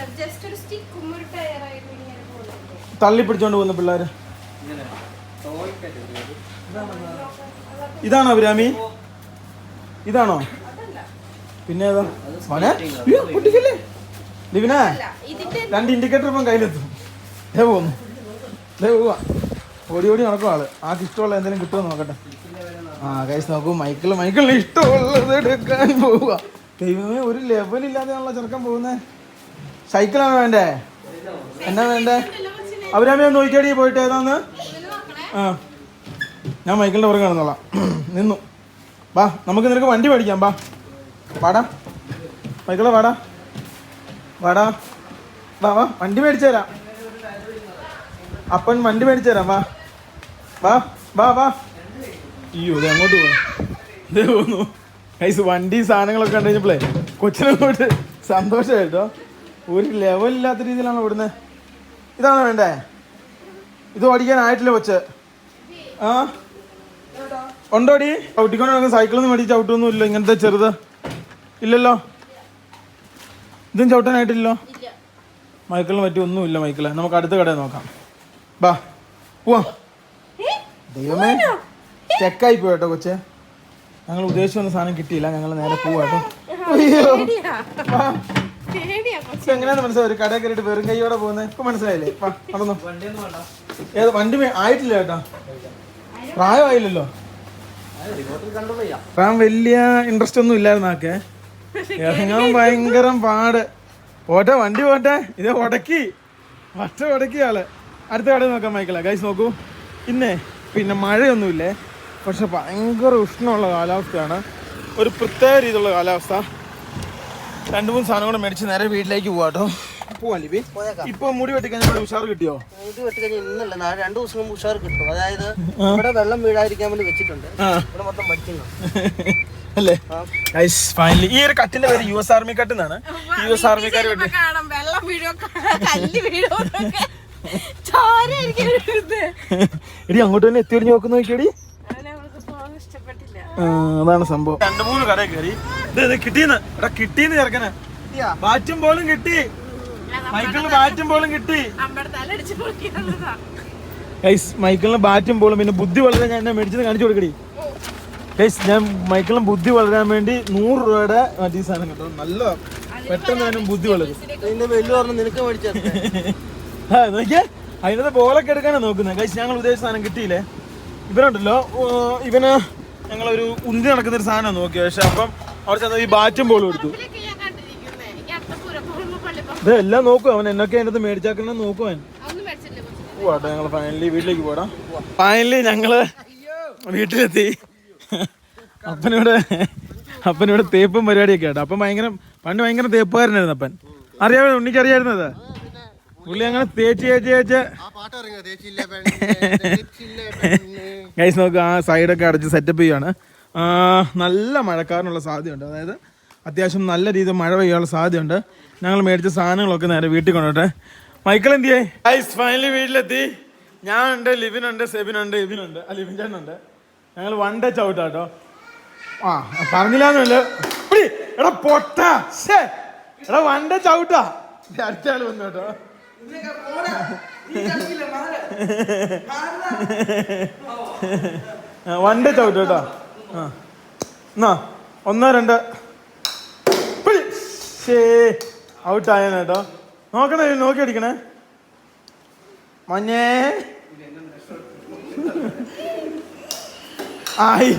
Speaker 4: തള്ളി പിടിച്ചോണ്ട് പോകുന്ന പിള്ളേര്. ഇതാണോ അഭിരാമി? ഇതാണോ? പിന്നെ ഏതാ മോനെ? പൊട്ടിക്കല്ലേ ലിവിനാ? 2 ഇൻഡിക്കേറ്റർ ഇപ്പം കയ്യിലെത്തും. ദേ പോന്നു. ദേ പോവാ. ഓടി ഓടി നടക്കും ആള്. ആൾക്ക് ഇഷ്ടമുള്ള എന്തെങ്കിലും കിട്ടുമോ നോക്കട്ടെ. ആ ഗൈസ് നോക്കൂ, മൈക്കിളിന് ഇഷ്ടമുള്ളത് എടുക്കാൻ പോവുക. ദൈവമേ, ഒരു ലെവലില്ലാതെയാണല്ലോ ചെറുക്കൻ പോകുന്നേ. സൈക്കിളാണോ വേണ്ടേ? എന്നാ വേണ്ടേ? അഭിരാമി ഒന്ന് നോക്കിയാടി പോയിട്ട് ഏതാന്ന്. ആ ഞാൻ മൈക്കിളിൻ്റെ പുറകെ കിടന്നോളാം. നിന്നു. വാ നമുക്ക് നിനക്ക് വണ്ടി മേടിക്കാം. വാടാ മൈക്കിളെ, വാടാ വാ വണ്ടി മേടിച്ചു തരാം. അപ്പൻ വണ്ടി മേടിച്ചു തരാം. വാ അയ്യോ ഇത് അങ്ങോട്ട് പോകാം. ഇതേ പോന്നു ഗൈസ്. വണ്ടി സാധനങ്ങളൊക്കെ കണ്ടു കഴിഞ്ഞപ്പോഴേ കൊച്ചിനങ്ങോട്ട് സന്തോഷമായിട്ടോ. ഒരു ലെവലില്ലാത്ത രീതിയിലാണ് ഇവിടുന്ന്. ഇതാണോ വേണ്ടേ? ഇത് ഓടിക്കാനായിട്ടില്ല കൊച്ച്. ആ ഉണ്ടോടി? ചവിട്ടിക്കൊണ്ട് നടക്കുന്ന സൈക്കിളൊന്നും മേടിച്ച് ചവിട്ടൊന്നും ഇല്ല. ഇങ്ങനത്തെ ചെറുത് ഇല്ലല്ലോ. ഇതും ചവിട്ടാനായിട്ടില്ലല്ലോ. മൈക്കിളിന് പറ്റിയൊന്നുമില്ല. മൈക്കിളെ നമുക്ക് അടുത്ത കടയിൽ നോക്കാം. ബാ പോവാം. ദൈവമേ, ചെക്കായി പോയിട്ടോ കൊച്ചെ. ഞങ്ങൾ ഉദ്ദേശിച്ച ഒന്നും സാധനം കിട്ടിയില്ല. ഞങ്ങൾ നേരെ പോവാട്ടോ. അയ്യോ എങ്ങനെയാന്ന് മനസ്സിലായി? ഒരു കടയിൽ കയറിയിട്ട് വെറും കൈയോടെ പോകുന്നത് ഇപ്പൊ മനസ്സിലായില്ലേ? നടന്നു. ഏത് വണ്ടി ആയിട്ടില്ല കേട്ടോ. പ്രായമായില്ലല്ലോ. വലിയ ഇൻട്രസ്റ്റ് ഒന്നും ഇല്ലായിരുന്നു ആക്കെ. ഇറങ്ങാൻ ഭയങ്കര പാട്. പോട്ടെ വണ്ടി പോട്ടെ. ഇത് ഉടക്കി ആള്. അടുത്ത കടയിൽ നോക്കാം മൈക്കിളെ. ഗൈസ് നോക്കൂ, പിന്നെ മഴയൊന്നുമില്ലേ, പക്ഷെ ഭയങ്കര ഉഷ്ണമുള്ള കാലാവസ്ഥയാണ്. ഒരു പ്രത്യേക രീതിയിലുള്ള കാലാവസ്ഥ. 2-3 സാധനം കൂടെ മേടിച്ച് നേരെ വീട്ടിലേക്ക് പോവാട്ടോ. പോവാൻ ലിബി. ഇപ്പൊ മുടി വെട്ടിക്കഴിഞ്ഞാൽ ഉഷാർ കിട്ടിയോ?
Speaker 2: മുടി വെട്ടിക്കഴിഞ്ഞാൽ ഇന്നല്ല 2 ദിവസം മുമ്പ് ഉഷാർ കിട്ടും. അതായത് ഇവിടെ വെള്ളം വീഴാതിരിക്കാൻ വേണ്ടി വെച്ചിട്ടുണ്ട്. ഇവിടെ മൊത്തം പഠിക്കുന്നു
Speaker 4: അല്ലേ? ഫൈനലി ഈ ഒരു കട്ടിന്റെ പേര് US ആർമി കട്ട് എന്നാണ്. US ആർമിക്കാർ എടി അങ്ങോട്ട് തന്നെ എത്തിയൊരിഞ്ഞ് നോക്കുന്ന നോക്കിയടി. അതാണ് സംഭവം. 2-3 കടയിൽ കയറി. കിട്ടീന്ന് ചെറുക്കന്. ബാറ്റും ബോളും കിട്ടി. മൈക്കിളിന് ബാറ്റും ബോളും കിട്ടി. മൈക്കിളിന് ബാറ്റും ബോളും പിന്നെ ബുദ്ധി വളരാൻ ഞാൻ എന്നെ മേടിച്ചത് കാണിച്ചു കൊടുക്കടി. ഞാൻ മൈക്കിളിന് ബുദ്ധി വളരാൻ വേണ്ടി 100 രൂപയുടെ മറ്റേ സാധനം കിട്ടും. നല്ല പെട്ടെന്ന് തന്നെ ബുദ്ധി വളരും.
Speaker 2: നിനക്ക് മേടിച്ചത്
Speaker 4: നോക്കിയേ. അതിനകത്ത് ബോളൊക്കെ എടുക്കാനാണ് നോക്കുന്നത്. ഞങ്ങൾ ഉദ്ദേശിച്ച സാധനം കിട്ടിയില്ലേ. ഇവനുണ്ടല്ലോ, ഇവന് ഞങ്ങളൊരു ഉന്തി നടക്കുന്നൊരു സാധനം നോക്കി. പക്ഷെ അപ്പം അവിടെ ചെന്ന ഈ ബാറ്റും ബോളും എടുത്തു. ഇതെല്ലാം നോക്കും അവൻ. എന്നൊക്കെ അതിനകത്ത് മേടിച്ചാക്കുന്ന നോക്കുവാൻ. പോവാട്ടോ ഞങ്ങൾ ഫൈനലി വീട്ടിലേക്ക് പോടാം. ഫൈനലി ഞങ്ങള് വീട്ടിലെത്തി. അപ്പനിവിടെ തേപ്പും പരിപാടിയൊക്കെ ആട്ടോ. അപ്പം പണ്ട് ഭയങ്കര തേപ്പുകാരനായിരുന്നു അപ്പൻ. അറിയാമോ? ഉണ്ണിക്ക് അറിയായിരുന്നത്. പുള്ളി അങ്ങനെ തേച്ച് ഗൈസ് നോക്ക്. ആ സൈഡൊക്കെ അടച്ച് സെറ്റപ്പ് ചെയ്യുകയാണ്. നല്ല മഴക്കാരനുള്ള സാധ്യതയുണ്ട്. അതായത് അത്യാവശ്യം നല്ല രീതിയിൽ മഴ പെയ്യാനുള്ള സാധ്യതയുണ്ട്. ഞങ്ങൾ മേടിച്ച സാധനങ്ങളൊക്കെ നേരെ വീട്ടിൽ കൊണ്ടോട്ടെ. മൈക്കിൾ എന്തിയേ? ഗൈസ് ഫൈനലി വീട്ടിലെത്തി. ഞാനുണ്ട്, ലിവിനുണ്ട്, സെബിനുണ്ട്, ഇബിനുണ്ട്, ലിവിൻ ചേട്ടനുണ്ട്. ഞങ്ങൾ 1 ഡേ ചവിട്ടാട്ടോ. പറഞ്ഞില്ലാന്നല്ലോ. എടാ പൊട്ട, എടാ 1 ഡേ ചവിട്ടാ. അടുത്ത ആള് വന്നു കേട്ടോ. 1 ഡേ ചവിട്ട് കേട്ടോ. എന്നാ 1, 2 ഔട്ടായ കേട്ടോ. നോക്കണേ, നോക്കി അടിക്കണേ മഞ്ഞേ. ആയി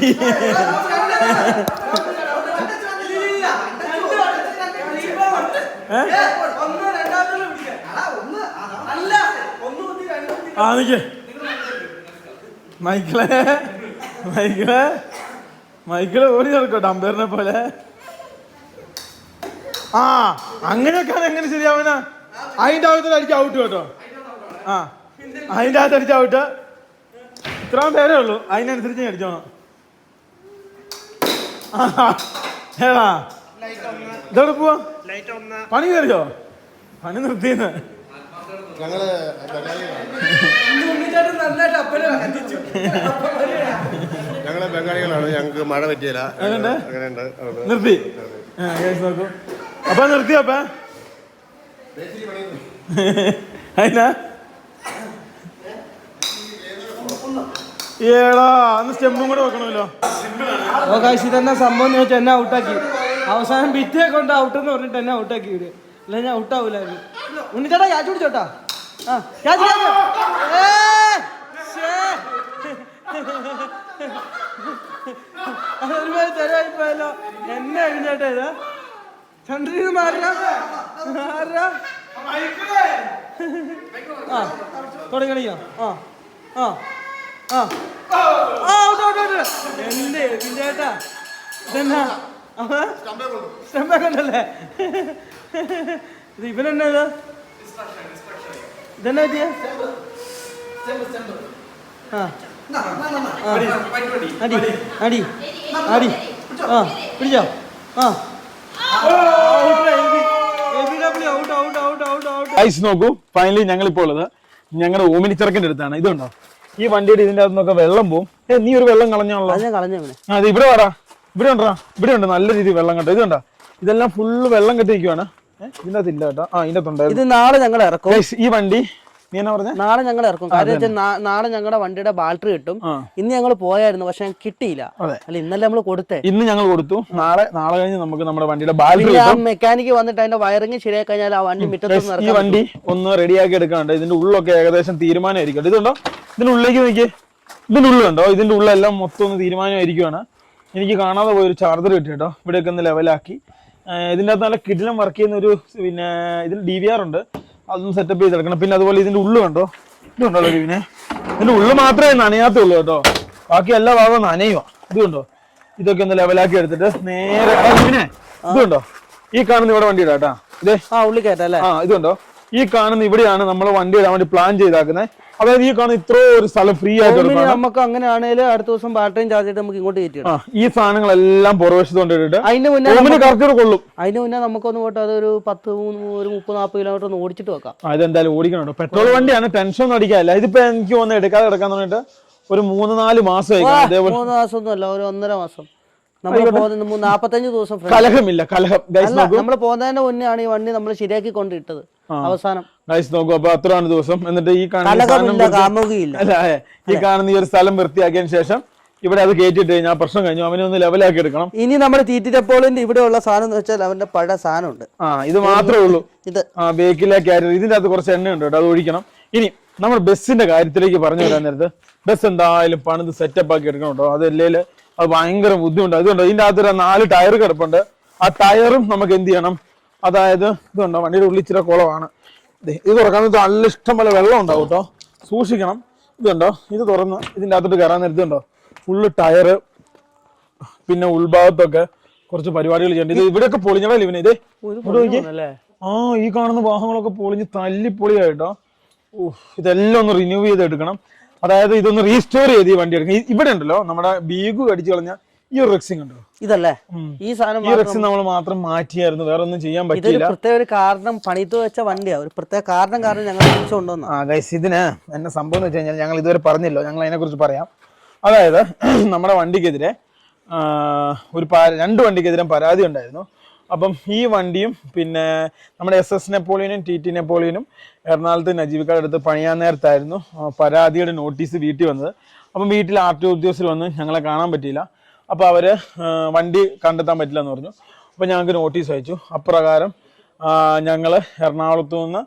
Speaker 4: മൈക്കിള് ഓടി നടക്കോട്ടെ അമ്പയറിനെ പോലെ. അങ്ങനെയൊക്കെ എങ്ങനെ ശരിയാവന? അതിൻ്റെ അകത്ത് അടിച്ച് ഔട്ട് കേട്ടോ. അതിൻ്റെ അകത്ത് അടിച്ച് ഔട്ട്. ഇത്രയും പേരേ ഉള്ളൂ. അതിനനുസരിച്ച് ഞാൻ അടിച്ചോണം. ഏടാ ഇതോടെ പോവാ. പണി കയറിയോ? പണി നിർത്തിയെന്ന്.
Speaker 3: ഞങ്ങള് ബംഗാളികളാണ്, ഞങ്ങൾക്ക് മഴ പറ്റിയില്ല. അങ്ങനെയുണ്ട്.
Speaker 1: നിർത്തി നോക്കൂ. അപ്പൊ നിർത്തിയപ്പ അതിനാ ഏടാ അന്ന് സ്റ്റെമ്പും കൂടെ വെക്കണമല്ലോ.
Speaker 2: ഇതെന്നാ സംഭവം എന്ന് വെച്ചാൽ എന്നെ ഔട്ടാക്കി. അവസാനം ഭിത്തിയെ കൊണ്ട് ഔട്ടെന്ന് പറഞ്ഞിട്ട് എന്നെ ഔട്ടാക്കി ഇവര്. അല്ല ഞാൻ ഔട്ടാവൂലായിരുന്നു. ഉണ്ണിച്ചേട്ടാ ക്യാച്ച് പിടിച്ചോട്ടാ. ഒരുപാട് തരവായിപ്പോയല്ലോ. എന്നെ എഴുന്നേട്ടാ ഇതാ ചന്ദ്രന് മാറാ തുടങ്ങിയോ? എന്റെ ചേട്ടാ ഇതെന്നാ സ്റ്റമ്പേ കണ്ടല്ലേ? ഇത് ഇവനെന്നാ ഇതെന്നാ പറ്റിയ? അടി അടി അടി പിടിച്ചോ.
Speaker 1: ഐസ് നോക്കൂ. ഫൈനലി ഞങ്ങളിപ്പോൾ ഉള്ളത് ഞങ്ങളുടെ ഓമിനി ചെറുക്കൻ്റെ അടുത്താണ്. ഇതുണ്ടോ ഈ വണ്ടിയുടെ ഇതിന്റെ അകത്തുനിന്നൊക്കെ വെള്ളം പോവും. നീ ഒരു വെള്ളം കളഞ്ഞാണല്ലോ. അത് ഇവിടെ വാടാ, ഇവിടെ ഉണ്ടാ, ഇവിടെ ഉണ്ട് നല്ല രീതിയിൽ വെള്ളം കേട്ടോ. ഇതുണ്ടോ ഇതെല്ലാം ഫുള്ള് വെള്ളം കെട്ടി നിൽക്കുവാണ്. ഇതിന്റെ അകത്ത് ഇല്ല കേട്ടോ. ഇതിന്റെ അകത്തുണ്ടായിരുന്നു.
Speaker 2: ഇത് നാളെ ഞങ്ങൾ ഇറക്കും.
Speaker 1: ഈ വണ്ടി നീ എന്നാ പറഞ്ഞ?
Speaker 2: നാളെ ഞങ്ങൾ ഇറക്കും. കാര്യം നാളെ ഞങ്ങളുടെ വണ്ടിയുടെ ബാറ്ററി കിട്ടും. ഇന്ന് ഞങ്ങൾ പോയായിരുന്നു, പക്ഷെ കിട്ടിയില്ല. അല്ല ഇന്നലെ നമ്മൾ കൊടുത്തേ.
Speaker 1: ഇന്ന് ഞങ്ങൾ കൊടുത്തു. നാളെ കഴിഞ്ഞ് നമുക്ക് നമ്മുടെ വണ്ടിയുടെ ബാറ്ററി.
Speaker 2: മെക്കാനിക്ക് വന്നിട്ട് അതിന്റെ വയറിങ് ശരിയായി കഴിഞ്ഞാൽ ആ വണ്ടി മുറ്റത്ത്
Speaker 1: ഈ വണ്ടി ഒന്ന് റെഡിയാക്കി എടുക്കാണ്ട് ഇതിന്റെ ഉള്ളൊക്കെ ഏകദേശം തീരുമാനമായിരിക്കും. ഇതുണ്ടോ ഇതിന്റെ ഉള്ളിലേക്ക് നോക്കിയേ. ഇതിന്റെ ഉള്ളുണ്ടോ? ഇതിന്റെ ഉള്ളെല്ലാം മൊത്തം ഒന്ന് തീരുമാനമായിരിക്കുവാണ്. എനിക്ക് കാണാതെ പോയൊരു ചാർജർ കിട്ടി കേട്ടോ. ഇവിടെയൊക്കെ ഒന്ന് ലെവലാക്കി ഇതിൻ്റെ അകത്ത് നല്ല കിടിലം വർക്ക് ചെയ്യുന്ന ഒരു പിന്നെ ഇതിൽ DVR ഉണ്ട്. അതൊന്ന് സെറ്റപ്പ് ചെയ്തെടുക്കണം. പിന്നെ അതുപോലെ ഇതിന്റെ ഉള്ളു കണ്ടോ, ഇതുണ്ടല്ലോ ഇതിനെ. ഇതിന്റെ ഉള്ളു മാത്രമേ നനയാത്തുള്ളൂ കേട്ടോ, ബാക്കി എല്ലാ ഭാഗവും നനയുവാ. ഇതുണ്ടോ ഇതൊക്കെ ഒന്ന് ലെവലാക്കി എടുത്തിട്ട് നേരെ ഇതിനെ ഇതുണ്ടോ ഈ കാണുന്ന ഇവിടെ വണ്ടി ഇടാം കേട്ടാ. ഇതേ
Speaker 2: ഉള്ളി കയറ്റല്ലേ.
Speaker 1: ഇതുണ്ടോ ഈ കാണുന്ന ഇവിടെയാണ് നമ്മൾ വണ്ടി ഇടാൻ വേണ്ടി പ്ലാൻ ചെയ്താക്കുന്നത്. അതായത് ഈ കാണുന്ന ഇത്ര ഒരു സ്ഥലം ഫ്രീ ആയിട്ട്
Speaker 2: നമുക്ക് അങ്ങനെയാണെങ്കിൽ അടുത്ത ദിവസം ബാറ്ററിയും ചാർജ് ചെയ്തിട്ട് നമുക്ക് ഇങ്ങോട്ട് കയറ്റി.
Speaker 1: ഈ സാധനങ്ങളെല്ലാം പുറവശത്ത് കൊണ്ടിട്ട്
Speaker 2: അതിന് മുന്നേ
Speaker 1: കൊള്ളും.
Speaker 2: അതിന് മുന്നേ നമുക്കൊന്ന് പോയിട്ട് അതൊരു 30-40 കിലോമീറ്റർ ഒന്ന് ഓടിച്ചിട്ട് വെക്കാം.
Speaker 1: ഇതെന്തായാലും ഓടിക്കണോ. പെട്രോൾ വണ്ടിയാണ്, ടെൻഷൻ ഒന്നും അടിക്കാല്ല. ഇതിപ്പോ എനിക്ക് ഒന്ന് എടുക്കാതെ കിടക്കാൻ പറഞ്ഞിട്ട് ഒരു 3-4 മാസമായി.
Speaker 2: 3 മാസമൊന്നും അല്ല, ഒരു 1.5 മാസം. നമ്മൾ 45 ദിവസം
Speaker 1: കലഹമില്ല. കലഹം
Speaker 2: നമ്മൾ പോകുന്നതിന്റെ മുന്നേ ആണ് ഈ വണ്ടി നമ്മൾ ശരിയാക്കി കൊണ്ടിട്ടത്. അവസാനം
Speaker 1: നോക്കൂ. അപ്പൊ അത്രയാണ് ദിവസം. എന്നിട്ട് ഈ കാണുന്ന ഈ ഒരു സ്ഥലം വൃത്തിയാക്കിയതിനു ശേഷം ഇവിടെ അത് കയറ്റിട്ട് കഴിഞ്ഞാൽ പ്രശ്നം കഴിഞ്ഞു. അവനെ ഒന്ന് ലെവലാക്കി എടുക്കണം.
Speaker 2: ഇനി നമ്മുടെ തീറ്റിറ്റപ്പോളിന്റെ ഇവിടെ ഉള്ള സാധനം എന്ന് വെച്ചാൽ അവന്റെ പഴയ സാധനം ഉണ്ട്.
Speaker 1: ഇത് മാത്രമേ ഉള്ളൂ. ഇത് ബേക്കിലെ കാരിയർ. ഇതിന്റെ അകത്ത് കുറച്ച് എണ്ണ ഉണ്ട് കേട്ടോ, അത് ഒഴിക്കണം. ഇനി നമ്മൾ ബസ്സിന്റെ കാര്യത്തിലേക്ക് പറഞ്ഞു വരാൻ നേരത്ത് ബസ് എന്തായാലും പണിത് സെറ്റപ്പ് ആക്കി എടുക്കണം കേട്ടോ. അതല്ലേ അത് ഭയങ്കര ബുദ്ധിമുട്ട്. അതുകൊണ്ട് ഇതിന്റെ അകത്ത് 4 ടയർ കിടപ്പുണ്ട്. ആ ടയറും നമുക്ക് എന്ത് ചെയ്യണം, അതായത് ഇതുണ്ടോ വണ്ടിയുടെ ഉള്ളിൽ ഇച്ചിരി കുളമാണ്. ഇത് തുറക്കാൻ നല്ല ഇഷ്ടം പോലെ വെള്ളം ഉണ്ടാവും കേട്ടോ, സൂക്ഷിക്കണം. ഇതുണ്ടോ ഇത് തുറന്ന് ഇതിന്റെ അകത്തോട്ട് കയറാൻ നേരത്തുണ്ടോ ഫുള്ള് ടയറ്. പിന്നെ ഉൾഭാഗത്തൊക്കെ കുറച്ച് പരിപാടികൾ ചെയ്യണ്ട. ഇത് ഇവിടെയൊക്കെ പൊളിഞ്ഞവല്ലേ ഇവനെ. ഇതേ ഈ കാണുന്ന വാഹനങ്ങളൊക്കെ പൊളിഞ്ഞ് തല്ലിപ്പൊളിയായിട്ടോ. ഇതെല്ലാം ഒന്ന് റിന്യൂ ചെയ്തെടുക്കണം. അതായത് ഇതൊന്ന് റീസ്റ്റോർ ചെയ്ത് ഈ വണ്ടി എടുക്കണം. ഇവിടെ ഉണ്ടല്ലോ നമ്മുടെ ബീഗു കടിച്ചു കളഞ്ഞ ഈ ഒരു റെക്സിങ് ഉണ്ടോ, ഇതല്ലേ ഈ സാധനം. ഈ റെക്സിങ് നമ്മൾ മാത്രം മാറ്റിയായിരുന്നു, വേറെ ഒന്നും ചെയ്യാൻ പറ്റില്ല. പ്രത്യേക ഒരു കാരണം പണിത് വെച്ച വണ്ടിയാ, ഒരു പ്രത്യേക കാരണം ഞങ്ങൾ കൊണ്ടുവന്നു. ഗൈസ് ഇതിന് എന്നെ സംഭവം എന്ന് വെച്ച് കഴിഞ്ഞാൽ ഞങ്ങൾ ഇതുവരെ പറഞ്ഞല്ലോ, ഞങ്ങൾ അതിനെ കുറിച്ച് പറയാം. അതായത് നമ്മുടെ വണ്ടിക്കെതിരെ 2 വണ്ടിക്കെതിരെ പരാതി ഉണ്ടായിരുന്നു. അപ്പം ഈ വണ്ടിയും പിന്നെ നമ്മുടെ SS നെപ്പോളിയനും TT നെപ്പോളിയനും എറണാകുളത്ത് നജീബിക്കാട് അടുത്ത് പണിയാൻ നേരത്തായിരുന്നു പരാതിയുടെ നോട്ടീസ് വീട്ടിൽ വന്നത്. അപ്പം വീട്ടിൽ RTO ഉദ്യോഗസ്ഥർ വന്ന് ഞങ്ങളെ കാണാൻ പറ്റിയില്ല. അപ്പോൾ അവർ വണ്ടി കണ്ടെത്താൻ പറ്റില്ല എന്ന് പറഞ്ഞു. അപ്പോൾ ഞങ്ങൾക്ക് നോട്ടീസ് അയച്ചു. അപ്രകാരം ഞങ്ങൾ എറണാകുളത്ത് നിന്ന്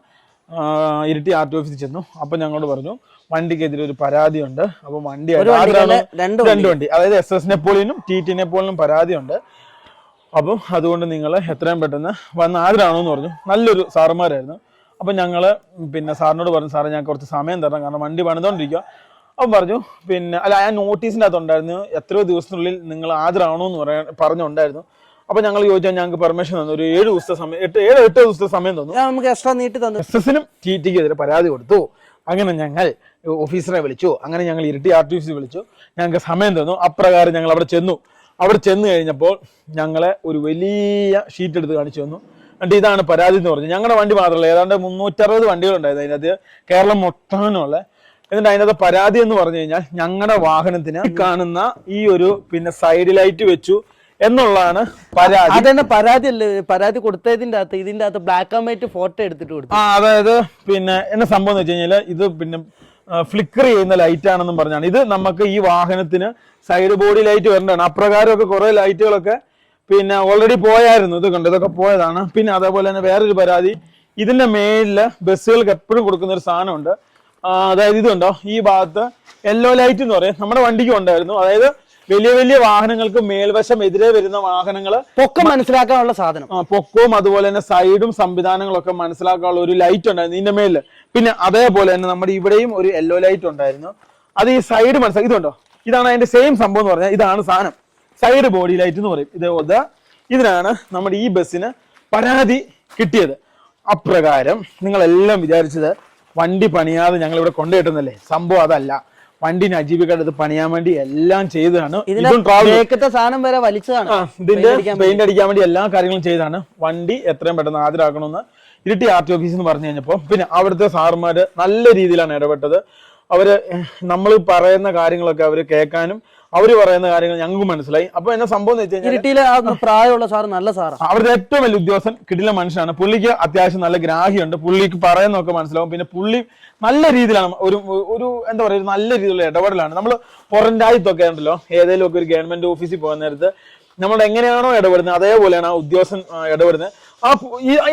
Speaker 1: ഇരിട്ടി RTO ഓഫീസിൽ ചെന്നു. അപ്പം ഞങ്ങളോട് പറഞ്ഞു വണ്ടിക്കെതിരെ ഒരു പരാതിയുണ്ട്. അപ്പോൾ വണ്ടി 2 വണ്ടി, അതായത് SS നെപ്പോളിയനും TT നെപ്പോളിയനും പരാതിയുണ്ട്. അപ്പം അതുകൊണ്ട് നിങ്ങൾ എത്രയും പെട്ടെന്ന് വന്ന് ഹാജരാണോന്ന് പറഞ്ഞു. നല്ലൊരു സാറുമാരായിരുന്നു. അപ്പം ഞങ്ങൾ പിന്നെ സാറിനോട് പറഞ്ഞു, സാറേ ഞാൻ കുറച്ച് സമയം തരണം, കാരണം വണ്ടി പണിതുകൊണ്ടിരിക്കുക. അപ്പം പറഞ്ഞു പിന്നെ അല്ല ആ നോട്ടീസിൻ്റെ അകത്തുണ്ടായിരുന്നു എത്രയോ ദിവസത്തിനുള്ളിൽ നിങ്ങൾ ഹാജരാണോന്ന് പറഞ്ഞുണ്ടായിരുന്നു. അപ്പം ഞങ്ങൾ ചോദിച്ചാൽ ഞങ്ങൾക്ക് പെർമിഷൻ തന്നു, ഒരു 7 ദിവസത്തെ സമയം 8 ദിവസത്തെ സമയം തന്നു. നമുക്ക് എക്സ്ട്രാ നീട്ടി തന്നു. SS-നും TT-ക്കെതിരെ പരാതി കൊടുത്തു. അങ്ങനെ ഞങ്ങൾ ഓഫീസറെ വിളിച്ചു. അങ്ങനെ ഞങ്ങൾ ഇരിട്ടി RTO ഓഫീസിൽ വിളിച്ചു. ഞങ്ങൾക്ക് സമയം തന്നു. അപ്രകാരം ഞങ്ങൾ അവിടെ ചെന്നു. അവിടെ ചെന്ന് കഴിഞ്ഞപ്പോൾ ഞങ്ങളെ ഒരു വലിയ ഷീറ്റ് എടുത്ത് കാണിച്ചു തന്നു. എന്നിട്ട് ഇതാണ് പരാതി എന്ന് പറഞ്ഞു. ഞങ്ങളുടെ വണ്ടി മാത്രമല്ല, ഏതാണ്ട് 360 വണ്ടികളുണ്ടായിരുന്നു അതിനകത്ത്, കേരളം മൊത്തമുള്ള. എന്നിട്ട് അതിനകത്ത് പരാതി എന്ന് പറഞ്ഞു കഴിഞ്ഞാൽ ഞങ്ങളുടെ വാഹനത്തിന് കാണുന്ന ഈ ഒരു പിന്നെ സൈഡ് ലൈറ്റ് വെച്ചു എന്നുള്ളതാണ് പരാതി.
Speaker 2: അതന്നെ പരാതി അല്ലേ, പരാതി കൊടുത്തതിന്റെ അകത്ത് ഇതിന്റെ അകത്ത് ബ്ലാക്ക് ആൻഡ് വൈറ്റ് ഫോട്ടോ എടുത്തിട്ട് കൊടുത്തു.
Speaker 1: അതായത് പിന്നെ എന്നെ സംഭവം എന്ന് വെച്ച് കഴിഞ്ഞാൽ ഇത് പിന്നെ ഫ്ലിക്കർ ചെയ്യുന്ന ലൈറ്റ് ആണെന്നും പറഞ്ഞാണ്. ഇത് നമുക്ക് ഈ വാഹനത്തിന് സൈഡ് ബോഡി ലൈറ്റ് വരേണ്ടതാണ്. അപ്രകാരമൊക്കെ കുറെ ലൈറ്റുകളൊക്കെ പിന്നെ ഓൾറെഡി പോയായിരുന്നു. ഇത് കണ്ട് ഇതൊക്കെ പോയതാണ്. പിന്നെ അതേപോലെ തന്നെ വേറൊരു പരാതി, ഇതിന്റെ മേലില് ബസ്സുകൾക്ക് എപ്പോഴും കൊടുക്കുന്ന ഒരു സാധനമുണ്ട്. അതായത് ഇതുണ്ടോ ഈ ഭാഗത്ത് യെല്ലോ ലൈറ്റ് എന്ന് പറയും, നമ്മുടെ വണ്ടിക്കും ഉണ്ടായിരുന്നു. അതായത് വലിയ വലിയ വാഹനങ്ങൾക്ക് മേൽവശം എതിരെ വരുന്ന വാഹനങ്ങൾ
Speaker 2: പൊക്കം മനസ്സിലാക്കാനുള്ള സാധനം,
Speaker 1: പൊക്കവും അതുപോലെ തന്നെ സൈഡും സംവിധാനങ്ങളൊക്കെ മനസ്സിലാക്കാനുള്ള ഒരു ലൈറ്റ് ഉണ്ടായിരുന്നു ഇതിന്റെ മേലില്. പിന്നെ അതേപോലെ തന്നെ നമ്മുടെ ഇവിടെയും ഒരു യെല്ലോ ലൈറ്റ് ഉണ്ടായിരുന്നു. അത് ഈ സൈഡ് മനസ്സിലാക്കി. ഇതുണ്ടോ, ഇതാണ് അതിന്റെ സെയിം സംഭവം എന്ന് പറഞ്ഞാൽ ഇതാണ് സാധനം, സൈഡ് ബോഡി ലൈറ്റ് എന്ന് പറയും. ഇതിനാണ് നമ്മുടെ ഈ ബസ്സിന് പരാതി കിട്ടിയത്. അപ്രകാരം നിങ്ങളെല്ലാം വിചാരിച്ചത് വണ്ടി പണിയാതെ ഞങ്ങൾ ഇവിടെ കൊണ്ടുകിട്ടുന്നല്ലേ. സംഭവം അതല്ല. വണ്ടി നജീബിക്കാട് ഇത് പണിയാൻ വേണ്ടി എല്ലാം ചെയ്തതാണ്.
Speaker 2: സാധനം വരെ വലിച്ചതാണ്.
Speaker 1: ഇതിന്റെ പെയിന്റ് അടിക്കാൻ വേണ്ടി എല്ലാ കാര്യങ്ങളും ചെയ്താണ്. വണ്ടി എത്രയും പെട്ടെന്ന് ഹാജരാക്കണമെന്ന് ഇരിട്ടി RT ഓഫീസിൽ നിന്ന് പറഞ്ഞു കഴിഞ്ഞപ്പോൾ പിന്നെ അവിടുത്തെ സാറുമാര് നല്ല രീതിയിലാണ് ഇടപെട്ടത്. അവര് നമ്മൾ പറയുന്ന കാര്യങ്ങളൊക്കെ അവര് കേൾക്കാനും അവര് പറയുന്ന കാര്യങ്ങൾ ഞങ്ങൾക്ക് മനസ്സിലായി. അപ്പൊ എന്നെ സംഭവം എന്ന് വെച്ച് കഴിഞ്ഞാൽ
Speaker 2: പ്രായമുള്ള സാർ നല്ല സാർ,
Speaker 1: അവരുടെ ഏറ്റവും വലിയ ഉദ്യോഗസ്ഥൻ കിടില മനുഷ്യനാണ്. പുള്ളിക്ക് അത്യാവശ്യം നല്ല ഗ്രാഹ്യമുണ്ട്. പുള്ളിക്ക് പറയുന്നതൊക്കെ മനസ്സിലാവും. പിന്നെ പുള്ളി നല്ല രീതിയിലാണ് ഒരു എന്താ പറയുക നല്ല രീതിയിലുള്ള ഇടപെടലാണ്. നമ്മൾ പുറം രാജ്യത്തൊക്കെ ഉണ്ടല്ലോ, ഏതെങ്കിലും ഒക്കെ ഒരു ഗവൺമെന്റ് ഓഫീസിൽ പോകുന്ന നേരത്ത് നമ്മൾ എങ്ങനെയാണോ ഇടപെടുന്നത് അതേപോലെയാണ് ആ ഉദ്യോഗസ്ഥൻ ഇടപെടുന്നത്.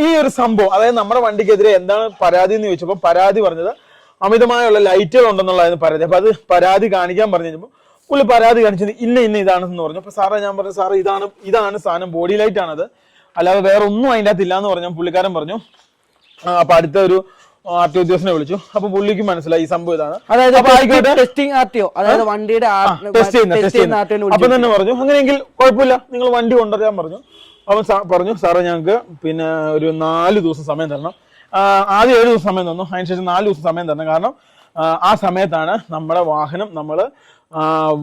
Speaker 1: ഈ ഒരു സംഭവം, അതായത് നമ്മുടെ വണ്ടിക്കെതിരെ എന്താണ് പരാതി എന്ന് ചോദിച്ചപ്പോൾ പരാതി പറഞ്ഞത് അമിതമായുള്ള ലൈറ്റുകൾ ഉണ്ടെന്നുള്ളതായിരുന്നു പരാതി. അപ്പൊ അത് പരാതി കാണിക്കാൻ പറഞ്ഞു കഴിഞ്ഞപ്പോൾ പുള്ളി പരാതി കാണിച്ചത് ഇന്ന ഇതാണെന്ന് പറഞ്ഞു. അപ്പൊ സാറേ ഞാൻ പറഞ്ഞു, സാറ് ഇതാണ് സാധനം, ബോഡി ലൈറ്റ് ആണത്, അല്ലാതെ വേറെ ഒന്നും അതിൻ്റെ അകത്ത് ഇല്ലാന്ന് പറഞ്ഞു. പുള്ളിക്കാരൻ പറഞ്ഞു. അപ്പൊ അടുത്ത ഒരു RT ഉദ്യോഗസ്ഥനെ വിളിച്ചു. അപ്പൊ പുള്ളിക്ക് മനസ്സിലായി ഈ സംഭവം ഇതാണ്.
Speaker 2: വണ്ടിയുടെ
Speaker 1: അപ്പൊ തന്നെ പറഞ്ഞു അങ്ങനെയെങ്കിൽ കുഴപ്പമില്ല, നിങ്ങൾ വണ്ടി കൊണ്ടുവരാൻ പറഞ്ഞു. അവൻ പറഞ്ഞു സാറേ ഞങ്ങൾക്ക് പിന്നെ ഒരു 4 ദിവസം സമയം തരണം. ആദ്യം 7 ദിവസം സമയം തന്നു, അതിനുശേഷം 4 ദിവസം സമയം തരണം. കാരണം ആ സമയത്താണ് നമ്മുടെ വാഹനം നമ്മൾ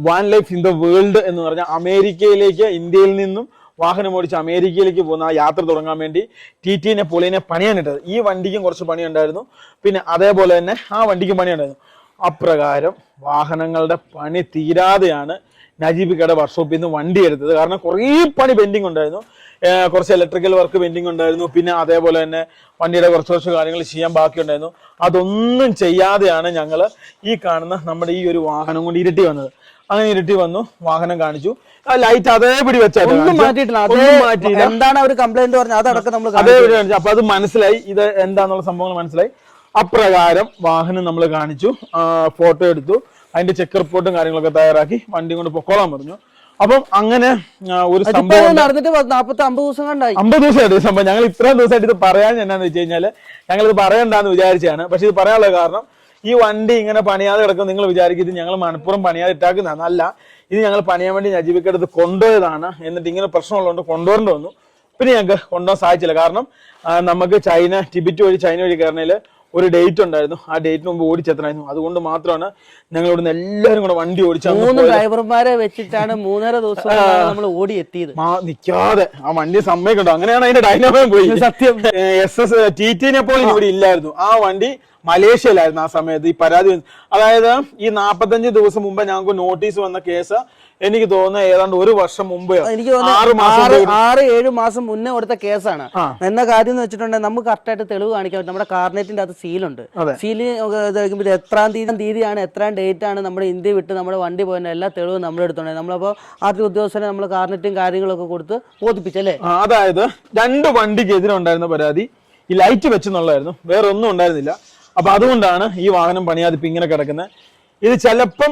Speaker 1: one life in the world എന്ന് പറഞ്ഞാൽ അമേരിക്കയിലേക്ക്, ഇന്ത്യയിൽ നിന്നും വാഹനം ഓടിച്ച് അമേരിക്കയിലേക്ക് പോകുന്ന ആ യാത്ര തുടങ്ങാൻ വേണ്ടി TT നെപ്പോളിയനെ പണിയാനിട്ടത്. ഈ വണ്ടിക്കും കുറച്ച് പണിയുണ്ടായിരുന്നു, പിന്നെ അതേപോലെ തന്നെ ആ വണ്ടിക്കും പണിയുണ്ടായിരുന്നു. അപ്രകാരം വാഹനങ്ങളുടെ പണി തീരാതെയാണ് നജീബിക്കയുടെ വർക്ക്ഷോപ്പിൽ നിന്ന് വണ്ടി എടുത്തത്. കാരണം കുറേ പണി പെൻഡിങ് ഉണ്ടായിരുന്നു. കുറച്ച് ഇലക്ട്രിക്കൽ വർക്ക് പെൻഡിങ് ഉണ്ടായിരുന്നു. പിന്നെ അതേപോലെ തന്നെ വണ്ടിയുടെ കുറച്ച് കാര്യങ്ങൾ ചെയ്യാൻ ബാക്കിയുണ്ടായിരുന്നു. അതൊന്നും ചെയ്യാതെയാണ് ഞങ്ങൾ ഈ കാണുന്ന നമ്മുടെ ഈ ഒരു വാഹനം കൊണ്ട് ഇരട്ടി വന്നത്. അങ്ങനെ ഇരട്ടി വന്നു, വാഹനം കാണിച്ചു, ലൈറ്റ് അതേപടി
Speaker 2: മാറ്റിയിട്ടില്ല. എന്താണ് അവർ കംപ്ലൈന്റ് പറഞ്ഞത് അതടക്കം നമ്മൾ
Speaker 1: അതേപടി കാണിച്ചു. അപ്പൊ അത് മനസ്സിലായി, ഇത് എന്താന്നുള്ള സംഭവങ്ങൾ മനസ്സിലായി. അപ്രകാരം വാഹനം നമ്മൾ കാണിച്ചു, ഫോട്ടോ എടുത്തു, അതിന്റെ ചെക്ക് റിപ്പോർട്ടും കാര്യങ്ങളൊക്കെ തയ്യാറാക്കി വണ്ടി കൊണ്ട് പൊക്കോളാൻ പറഞ്ഞു. അപ്പം അങ്ങനെ ഒരു സംഭവം
Speaker 2: നടന്നിട്ട് 50 ദിവസം കണ്ടായി.
Speaker 1: 50 ദിവസമായിട്ട് സംഭവം. ഞങ്ങൾ ഇത്രയും ദിവസമായിട്ട് ഇത് പറയാൻ എന്നാന്ന് വെച്ച് കഴിഞ്ഞാല് ഞങ്ങൾ ഇത് പറയണ്ടെന്ന് വിചാരിച്ചാണ്. പക്ഷെ ഇത് പറയാനുള്ള കാരണം ഈ വണ്ടി ഇങ്ങനെ പണിയാതെ കിടക്കും. നിങ്ങൾ വിചാരിക്കും ഇത് ഞങ്ങൾ മനഃപൂർവ്വം പണിയാതെ ഇട്ടാക്കുന്നതാണ്. അല്ല, ഇത് ഞങ്ങൾ പണിയാൻ വേണ്ടി നജീബിക്കടുത്ത് കൊണ്ടുപോയതാണ്. എന്നിട്ട് ഇങ്ങനെ പ്രശ്നമുള്ളതുകൊണ്ട് കൊണ്ടുവരേണ്ടി വന്നു. പിന്നെ ഞങ്ങൾക്ക് കൊണ്ടുപോകാൻ സാധിച്ചില്ല. കാരണം നമുക്ക് ടിബറ്റ് വഴി ചൈന വഴി കയറുന്നതിൽ ഒരു ഡേറ്റ് ഉണ്ടായിരുന്നു. ആ ഡേറ്റിന് മുമ്പ് ഓടിച്ചെത്തണമായിരുന്നു. അതുകൊണ്ട് മാത്രമാണ് ഞങ്ങൾ ഇവിടുന്ന് എല്ലാവരും കൂടെ വണ്ടി ഓടിച്ചു.
Speaker 2: 3 ഡ്രൈവർമാരെ വെച്ചിട്ടാണ് 3.5 ദിവസം നമ്മൾ ഓടി എത്തിയത്.
Speaker 1: നിൽക്കാതെ ആ വണ്ടി സമ്മതിക്കണ്ടോ? അങ്ങനെയാണ് അതിന്റെ ഡൈനാമോ പോയി. സത്യം TT നെപ്പോളിയൻ ഇവിടെ ഇല്ലായിരുന്നു. ആ വണ്ടി മലേഷ്യയിലായിരുന്നു ആ സമയത്ത് ഈ പരാതി. അതായത് ഈ 45 ദിവസം മുമ്പ് ഞങ്ങൾക്ക് നോട്ടീസ് വന്ന കേസ് എനിക്ക് തോന്നുന്നു ഏതാണ്ട് 1 വർഷം മുമ്പ്,
Speaker 2: എനിക്ക് തോന്നുന്നു 6-7 മാസം മുന്നേ കൊടുത്ത കേസാണ്. എന്ന കാര്യം എന്ന് വെച്ചിട്ടുണ്ടെങ്കിൽ നമുക്ക് കറക്റ്റായിട്ട് തെളിവ് കാണിക്കാൻ പറ്റും. നമ്മുടെ കാർനെറ്റിന്റെ അത് സീലുണ്ട്. സീല് എത്രാം തീയതിയാണ് എത്രാം ഡേറ്റ് ആണ് നമ്മുടെ ഇന്ത്യ വിട്ട് നമ്മുടെ വണ്ടി പോയതിന്റെ എല്ലാ തെളിവും നമ്മളെടുത്തോണ്ട് നമ്മളപ്പോ RT ഉദ്യോഗസ്ഥരെ നമ്മൾ കാർനെറ്റും കാര്യങ്ങളൊക്കെ കൊടുത്ത് ബോധിപ്പിച്ചല്ലേ.
Speaker 1: അതായത് 2 വണ്ടിക്ക് എതിരെ ഉണ്ടായിരുന്ന പരാതി ഈ ലൈറ്റ് വെച്ചെന്നുള്ളായിരുന്നു, വേറെ ഒന്നും ഉണ്ടായിരുന്നില്ല. അപ്പൊ അതുകൊണ്ടാണ് ഈ വാഹനം പണിയാതെ ഇപ്പൊ ഇങ്ങനെ കിടക്കുന്നത്. ഇത് ചിലപ്പം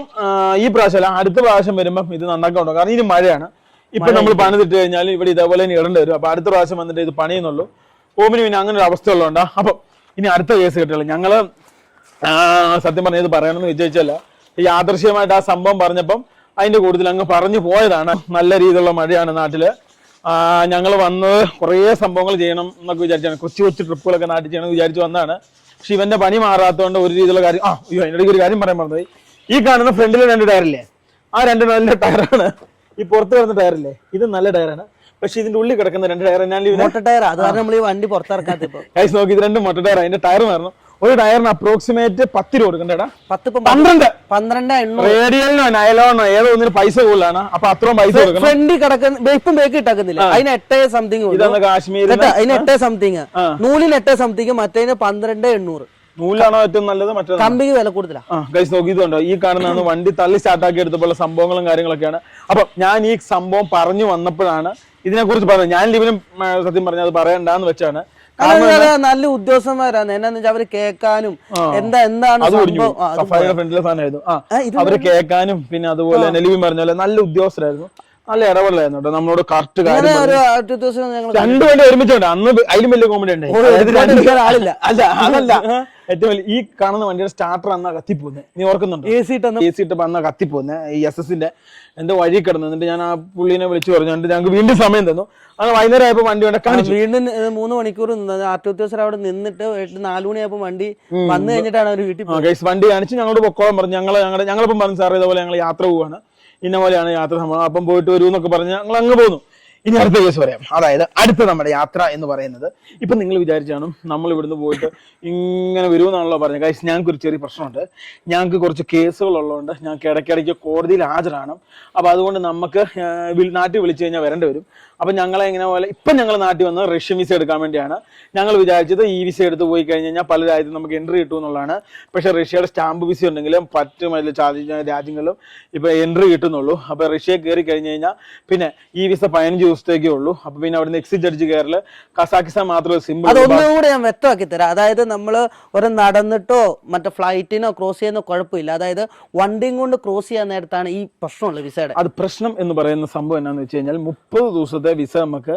Speaker 1: ഈ പ്രാവശ്യം അടുത്ത പ്രാവശ്യം വരുമ്പം ഇത് നന്നാക്കാണ്ടോ. കാരണം ഇനി മഴയാണ്. ഇപ്പൊ നമ്മൾ പണിതിട്ട് കഴിഞ്ഞാൽ ഇവിടെ ഇതേപോലെ തന്നെ ഇടേണ്ടി വരും. അപ്പൊ അടുത്ത പ്രാവശ്യം വന്നിട്ട് ഇത് പണിയുന്നുള്ളൂ. ഓമിന് പിന്നെ അങ്ങനെ ഒരു അവസ്ഥ ഉള്ളതുകൊണ്ടാ. അപ്പൊ ഇനി അടുത്ത കേസ് കിട്ടുള്ളൂ. ഞങ്ങള് സത്യം പറഞ്ഞത് പറയണമെന്ന് വിചാരിച്ചല്ല, ഈ യാദൃശ്യമായിട്ട് ആ സംഭവം പറഞ്ഞപ്പം അതിന്റെ കൂടുതൽ അങ്ങ് പറഞ്ഞു പോയതാണ്. നല്ല രീതിയിലുള്ള മഴയാണ് നാട്ടില്. ഞങ്ങൾ വന്നത് കുറേ സംഭവങ്ങൾ ചെയ്യണം എന്നൊക്കെ വിചാരിച്ചാണ്. കൊച്ചു ട്രിപ്പുകളൊക്കെ നാട്ടിൽ ചെയ്യണമെന്ന് വിചാരിച്ചു വന്നതാണ്. പക്ഷെ ഇവന്റെ പണി മാറാത്തതുകൊണ്ട് ഒരു രീതിയിലുള്ള കാര്യം അതിനിടയ്ക്ക് ഒരു കാര്യം പറയാൻ പറഞ്ഞത്, ഈ കാണുന്ന ഫ്രണ്ടിലെ 2 ടയറില്ലേ, ആ 2 നല്ല ടയറാണ്. ഈ പുറത്ത് കിടന്ന ടയറില്ലേ, ഇത് നല്ല ടയറാണ്. പക്ഷെ ഇതിന്റെ ഉള്ളിൽ കിടക്കുന്ന 2 ടയർ
Speaker 2: മൊട്ട ടയർ, അത് കാരണം നമ്മൾ ഈ വണ്ടി പുറത്തിറക്കാത്ത.
Speaker 1: നോക്കി, ഇത് 2 മൊട്ട ടയർ. അതിന്റെ ടയർ മാറണം. ഒരു ടയറിന് അപ്രോക്സിമേറ്റ് 10 രൂപ കൊടുക്കണ്ടേടാ.
Speaker 2: 12
Speaker 1: റേഡിയലിനോ നൈലോണോ ഏതോ ഒന്നിന് പൈസ കൂടുതലാണ്. അപ്പൊ അത്രയും പൈസ കൊടുക്കണം.
Speaker 2: ഫ്രണ്ടി കിടക്കുന്ന ഇപ്പം ബേക്ക് ഇട്ടാക്കുന്നില്ല, അതിന് 8 സംതിങ്,
Speaker 1: ഇതാണ് കാശ്മീരിൽ
Speaker 2: അതിന് 8 സംതിങ്, നൂലിന് 8 സംതിങ്, മറ്റേന് 12,800.
Speaker 1: നൂലാണോ ഏറ്റവും നല്ലത്? മറ്റേ
Speaker 2: കമ്പിക്ക് വില കൂടുതലാണ്.
Speaker 1: ഗൈസ് നോക്കിയിട്ടുണ്ടോ, ഈ കാണുന്ന വണ്ടി തള്ളി സ്റ്റാർട്ടാക്കി എടുത്തപ്പോൾ സംഭവങ്ങളും കാര്യങ്ങളൊക്കെയാണ്. അപ്പൊ ഞാൻ ഈ സംഭവം പറഞ്ഞു വന്നപ്പോഴാണ് ഇതിനെ കുറിച്ച് പറഞ്ഞത്. ഞാൻ ലിവിനും സത്യം പറഞ്ഞത് പറയണ്ടെന്ന് വെച്ചാണ്.
Speaker 2: നല്ല ഉദ്യോഗസ്ഥന്മാരാണ്, എന്നാന്ന് വെച്ചാൽ അവര് കേൾക്കാനും എന്താണ്
Speaker 1: ഫ്രണ്ടിലെ സാധനമായിരുന്നു. അവര് കേൾക്കാനും പിന്നെ അതുപോലെ തന്നെ ലിവിൻ പറഞ്ഞ പോലെ നല്ല ഉദ്യോഗസ്ഥരായിരുന്നു, നല്ല ഇടപെടലായിരുന്നു കേട്ടോ. നമ്മളോട് കറക്റ്റ് കാര്യം രണ്ടുപേരും ഒരുമിച്ചുണ്ട്. അന്ന് അതിലും വലിയ കോമഡി ഉണ്ടായി.
Speaker 2: ആളില്ല.
Speaker 1: അല്ല അതല്ല ഏറ്റവും വലിയ ഈ കാണുന്ന വണ്ടിയുടെ സ്റ്റാർട്ടർ അന്നാ കത്തിപ്പോന്നെ, നീ ഓർക്കുന്നുണ്ടോ?
Speaker 2: AC
Speaker 1: ഇട്ടപ്പോ അന്നാ കത്തിപ്പോന്നെ ഈ SS-ന്റെ. എന്റെ വഴി കിടന്നു. എന്നിട്ട് ഞാൻ ആ പുള്ളിനെ വിളിച്ചു പറഞ്ഞു, എന്നിട്ട് ഞങ്ങൾക്ക് വീണ്ടും സമയം തന്നു. അങ്ങനെ വൈകുന്നേരം ആയപ്പോ വണ്ടി കൊണ്ട് കാണിച്ചു.
Speaker 2: വീണ്ടും 3 മണിക്കൂർ RTO ഉദ്യോഗസ്ഥർ അവിടെ നിന്നിട്ട് 4 മണിയായപ്പോ വണ്ടി വന്നു കഴിഞ്ഞിട്ടാണ് അവർ വീട്ടിൽ
Speaker 1: പോയത്. വണ്ടി കാണിച്ച് ഞങ്ങളോട് പൊക്കോളം പറഞ്ഞു. ഞങ്ങളിപ്പം പറഞ്ഞു സാറേ ഇതേപോലെ ഞങ്ങൾ യാത്ര പോവാണ്, ഇന്ന പോലെയാണ് യാത്ര സംഭവം, അപ്പം പോയിട്ട് വരൂ എന്നൊക്കെ പറഞ്ഞ് ഞങ്ങൾ അങ്ങ് പോന്നു. ഇനി അടുത്ത കേസ് പറയാം. അതായത് അടുത്ത നമ്മുടെ യാത്ര എന്ന് പറയുന്നത്, ഇപ്പൊ നിങ്ങൾ വിചാരിച്ചാണ് നമ്മൾ ഇവിടുന്ന് പോയിട്ട് ഇങ്ങനെ വരുമെന്നാണല്ലോ പറഞ്ഞത്. ഗൈസ് ഞങ്ങൾക്ക് ഒരു ചെറിയ പ്രശ്നമുണ്ട്. ഞങ്ങൾക്ക് കുറച്ച് കേസുകൾ ഉള്ളതുകൊണ്ട് ഞങ്ങൾക്ക് ഇടയ്ക്കിടയ്ക്ക് കോടതിയിൽ ഹാജരാണ്. അപ്പൊ അതുകൊണ്ട് നമുക്ക് നാട്ടിൽ വിളിച്ചു കഴിഞ്ഞാൽ വരേണ്ടി വരും. അപ്പൊ ഞങ്ങളെ ഇങ്ങനെ പോലെ ഇപ്പം ഞങ്ങൾ നാട്ടിൽ വന്ന് റഷ്യൻ വിസ എടുക്കാൻ വേണ്ടിയാണ് ഞങ്ങൾ വിചാരിച്ചത്. ഈ വിസ എടുത്ത് പോയി കഴിഞ്ഞ് കഴിഞ്ഞാൽ പല രാജ്യത്തും നമുക്ക് എൻട്രി കിട്ടും എന്നുള്ളതാണ്. പക്ഷെ റഷ്യയുടെ സ്റ്റാമ്പ് വിസ ഉണ്ടെങ്കിലും പറ്റും രാജ്യങ്ങളിലും ഇപ്പൊ എൻട്രി കിട്ടുന്നുള്ളൂ. അപ്പൊ റഷ്യ കയറി കഴിഞ്ഞ് കഴിഞ്ഞാൽ പിന്നെ ഈ വിസ 15 ദിവസത്തേക്കേ ഉള്ളൂ. അപ്പൊ പിന്നെ അവിടുന്ന് എക്സിറ്റ് അടിച്ച് കയറല് കസാക്കിസ്ഥാൻ മാത്രമേ സിമ്പിൾ.
Speaker 2: അതൊന്നുകൂടെ ഞാൻ വ്യക്തമാക്കി തരാം. അതായത് നമ്മൾ ഒരു നടന്നിട്ടോ മറ്റേ ഫ്ലൈറ്റിനോ ക്രോസ് ചെയ്യുന്ന കുഴപ്പമില്ല. അതായത് വണ്ടിയും കൊണ്ട് ക്രോസ് ചെയ്യാൻ നേരത്താണ് ഈ പ്രശ്നമുള്ളത് വിസയുടെ.
Speaker 1: അത് പ്രശ്നം എന്ന് പറയുന്ന സംഭവം എന്നാന്ന് വെച്ച് കഴിഞ്ഞാൽ 30 ദിവസത്തെ വിസ നമുക്ക്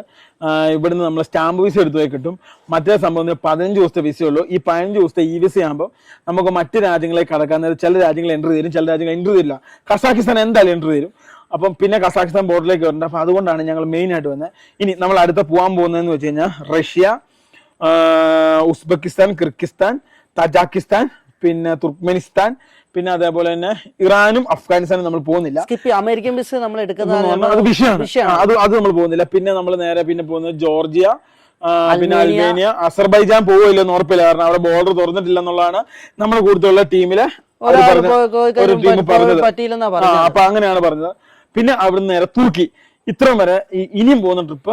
Speaker 1: ഇവിടുന്ന് നമ്മൾ സ്റ്റാമ്പ് വിസ എടുത്തു പോയി കിട്ടും. മറ്റേ സംഭവം 15 ദിവസത്തെ വിസയുള്ളൂ. ഈ 15 ദിവസത്തെ ഈ വിസ ആകുമ്പോൾ നമുക്ക് മറ്റു രാജ്യങ്ങളിലേക്ക് കടക്കാൻ നേരം ചില രാജ്യങ്ങൾ എൻട്രി തരും, ചില രാജ്യങ്ങൾ എൻട്രി തരില്ല. കസാക്കിസ്ഥാൻ എന്തായാലും എൻട്രി തരും. അപ്പം പിന്നെ കസാക്കിസ്ഥാൻ ബോർഡിലേക്ക് വരണ്ട. അപ്പൊ അതുകൊണ്ടാണ് ഞങ്ങൾ മെയിൻ ആയിട്ട് വന്നത്. ഇനി നമ്മൾ അടുത്ത പോകാൻ പോകുന്നതെന്ന് വെച്ച് കഴിഞ്ഞാൽ റഷ്യ, ഉസ്ബെക്കിസ്ഥാൻ, കിർഗിസ്ഥാൻ, തജാക്കിസ്ഥാൻ, പിന്നെ തുർക്ക്മെനിസ്ഥാൻ, പിന്നെ അതേപോലെ തന്നെ ഇറാനും അഫ്ഗാനിസ്ഥാനും നമ്മൾ പോകുന്നില്ല.
Speaker 2: അമേരിക്കൻ വിസ നമ്മൾ
Speaker 1: അത് വിഷയമാണ്, അത് നമ്മൾ പോകുന്നില്ല. പിന്നെ നമ്മൾ നേരെ പിന്നെ പോകുന്നത് ജോർജിയ, പിന്നെ അൽബേനിയ, അസർബൈജാൻ പോവില്ല എന്ന് ഉറപ്പില്ല. കാരണം അവിടെ ബോർഡർ തുറന്നിട്ടില്ല എന്നുള്ളതാണ് നമ്മുടെ കൂടുതലുള്ള ടീമിലെ ഒരു ടീം പറഞ്ഞത്. അപ്പൊ അങ്ങനെയാണ് പറഞ്ഞത്. പിന്നെ അവിടുന്ന് നേരെ തുർക്കി. ഇത്രയും വരെ ഇനിയും പോകുന്ന ട്രിപ്പ്